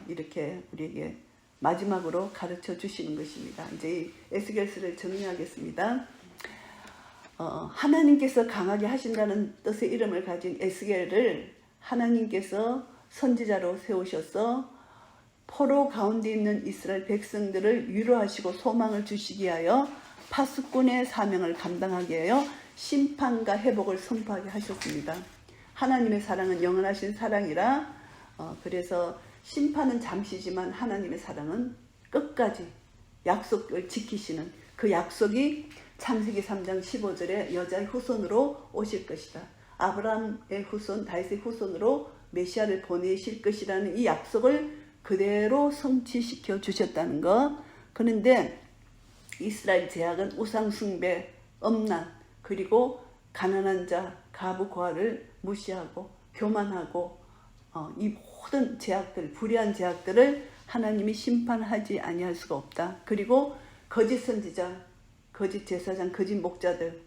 이렇게 우리에게 마지막으로 가르쳐 주시는 것입니다. 이제 에스겔서를 정리하겠습니다. 하나님께서 강하게 하신다는 뜻의 이름을 가진 에스겔을 하나님께서 선지자로 세우셔서 포로 가운데 있는 이스라엘 백성들을 위로하시고 소망을 주시기 위하여 파수꾼의 사명을 감당하게 하여 심판과 회복을 선포하게 하셨습니다. 하나님의 사랑은 영원하신 사랑이라 그래서 심판은 잠시지만 하나님의 사랑은 끝까지 약속을 지키시는 그 약속이 창세기 3장 15절에 여자의 후손으로 오실 것이다. 아브라함의 후손, 다윗의 후손으로 메시아를 보내실 것이라는 이 약속을 그대로 성취시켜 주셨다는 것. 그런데 이스라엘 제약은 우상 숭배, 엄난, 그리고 가난한 자, 가부 고아를 무시하고 교만하고 이 모든 제약들, 불의한 제약들을 하나님이 심판하지 아니할 수가 없다. 그리고 거짓 선지자, 거짓 제사장, 거짓 목자들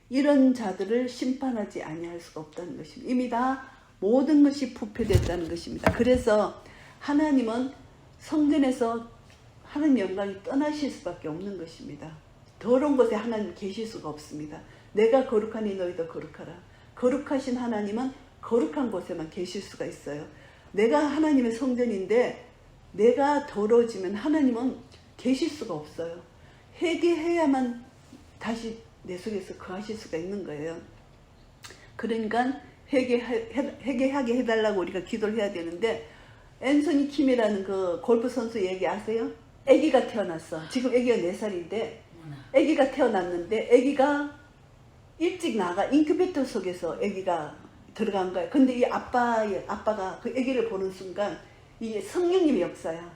이런 자들을 심판하지 아니할 수가 없다는 것입니다. 이미 다 모든 것이 부패됐다는 것입니다. 그래서 하나님은 성전에서 하나님 영광이 떠나실 수밖에 없는 것입니다. 더러운 곳에 하나님 계실 수가 없습니다. 내가 거룩하니 너희도 거룩하라. 거룩하신 하나님은 거룩한 곳에만 계실 수가 있어요. 내가 하나님의 성전인데 내가 더러워지면 하나님은 계실 수가 없어요. 회개해야만 다시 내 속에서 거하실 수가 있는 거예요. 그러니까 회개하게 해달라고 우리가 기도를 해야 되는데 앤서니 킴이라는 그 골프 선수 얘기 아세요? 아기가 태어났어. 지금 아기가 4살인데 아기가 태어났는데 아기가 일찍 나가 인큐베이터 속에서 아기가 들어간 거야. 근데 이 아빠가 그 아기를 보는 순간 이게 성령님의 역사야.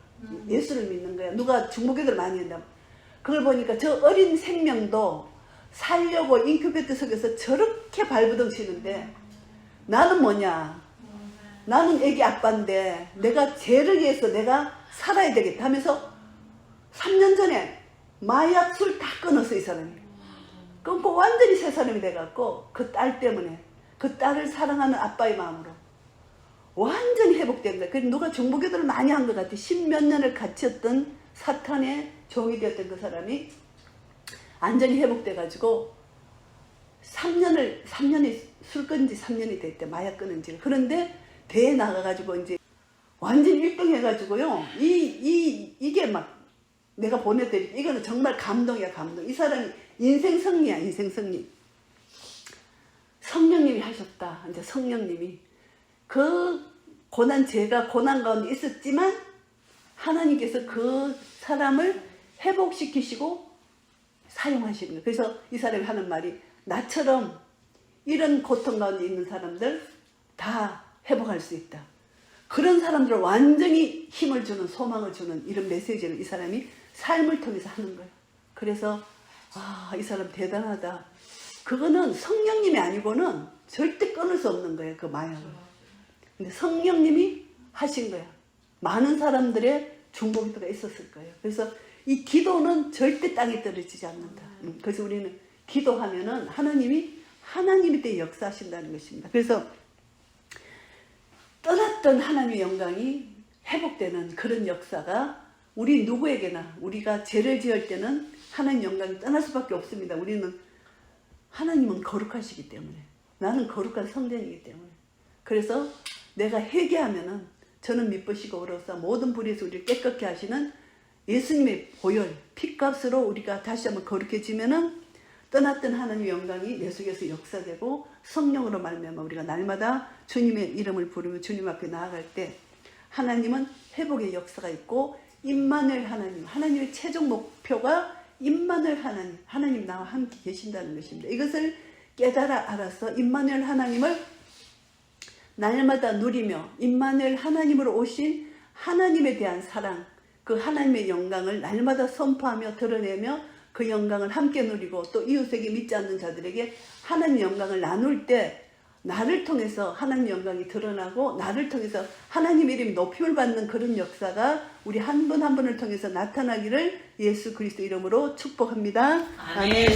예수를 믿는 거야. 누가 중보기도를 많이 한다. 그걸 보니까 저 어린 생명도 살려고 인큐베이터 속에서 저렇게 발버둥 치는데 나는 뭐냐? 나는 애기 아빠인데 내가 죄를 위해서 내가 살아야 되겠다 하면서 3년 전에 마약 술 다 끊었어. 이 사람이 끊고 완전히 새 사람이 돼갖고 그 딸 때문에 그 딸을 사랑하는 아빠의 마음으로 완전히 회복된 거야. 그래서 누가 중보기도를 많이 한 것 같아. 10몇 년을 갇혔던 사탄의 종이 되었던 그 사람이 완전히 회복돼가지고 3년이 술 끊은 지 3년이 됐대. 마약 끊은 지. 그런데 대회 나가가지고 이제 완전 1등 해가지고요. 이게 막 내가 보내드릴게. 이거는 정말 감동이야, 감동. 이 사람이 인생 승리야, 인생 승리. 성령님이 하셨다. 이제 성령님이. 그 고난, 제가 고난 가운데 있었지만 하나님께서 그 사람을 회복시키시고 사용하시는 거예요. 그래서 이 사람이 하는 말이 나처럼 이런 고통 가운데 있는 사람들 다 회복할 수 있다. 그런 사람들을 완전히 힘을 주는, 소망을 주는 이런 메시지를 이 사람이 삶을 통해서 하는 거예요. 그래서 이 사람 대단하다. 그거는 성령님이 아니고는 절대 끊을 수 없는 거예요. 그 마약을. 근데 성령님이 하신 거야. 많은 사람들의 중보기도가 있었을 거예요. 그래서 이 기도는 절대 땅에 떨어지지 않는다. 그래서 우리는 기도하면은 하나님이 때 역사하신다는 것입니다. 그래서 떠났던 하나님의 영광이 회복되는 그런 역사가 우리 누구에게나 우리가 죄를 지을 때는 하나님 영광이 떠날 수밖에 없습니다. 하나님은 거룩하시기 때문에 나는 거룩한 성전이기 때문에 그래서 내가 회개하면은 저는 미쁘시고 어려서 모든 불의에서 우리를 깨끗게 하시는 예수님의 보혈, 피값으로 우리가 다시 한번 거룩해지면은 떠났던 하나님의 영광이 내 속에서 역사되고 성령으로 말미암아 우리가 날마다 주님의 이름을 부르며 주님 앞에 나아갈 때 하나님은 회복의 역사가 있고 임마누엘 하나님, 하나님의 최종 목표가 임마누엘 하나님, 하나님 나와 함께 계신다는 것입니다. 이것을 깨달아 알아서 임마누엘 하나님을 날마다 누리며 임마누엘 하나님으로 오신 하나님에 대한 사랑, 그 하나님의 영광을 날마다 선포하며 드러내며 그 영광을 함께 누리고 또 이웃에게 믿지 않는 자들에게 하나님의 영광을 나눌 때 나를 통해서 하나님 영광이 드러나고 나를 통해서 하나님 이름이 높임을 받는 그런 역사가 우리 한 분 한 분을 통해서 나타나기를 예수 그리스도 이름으로 축복합니다. 아멘.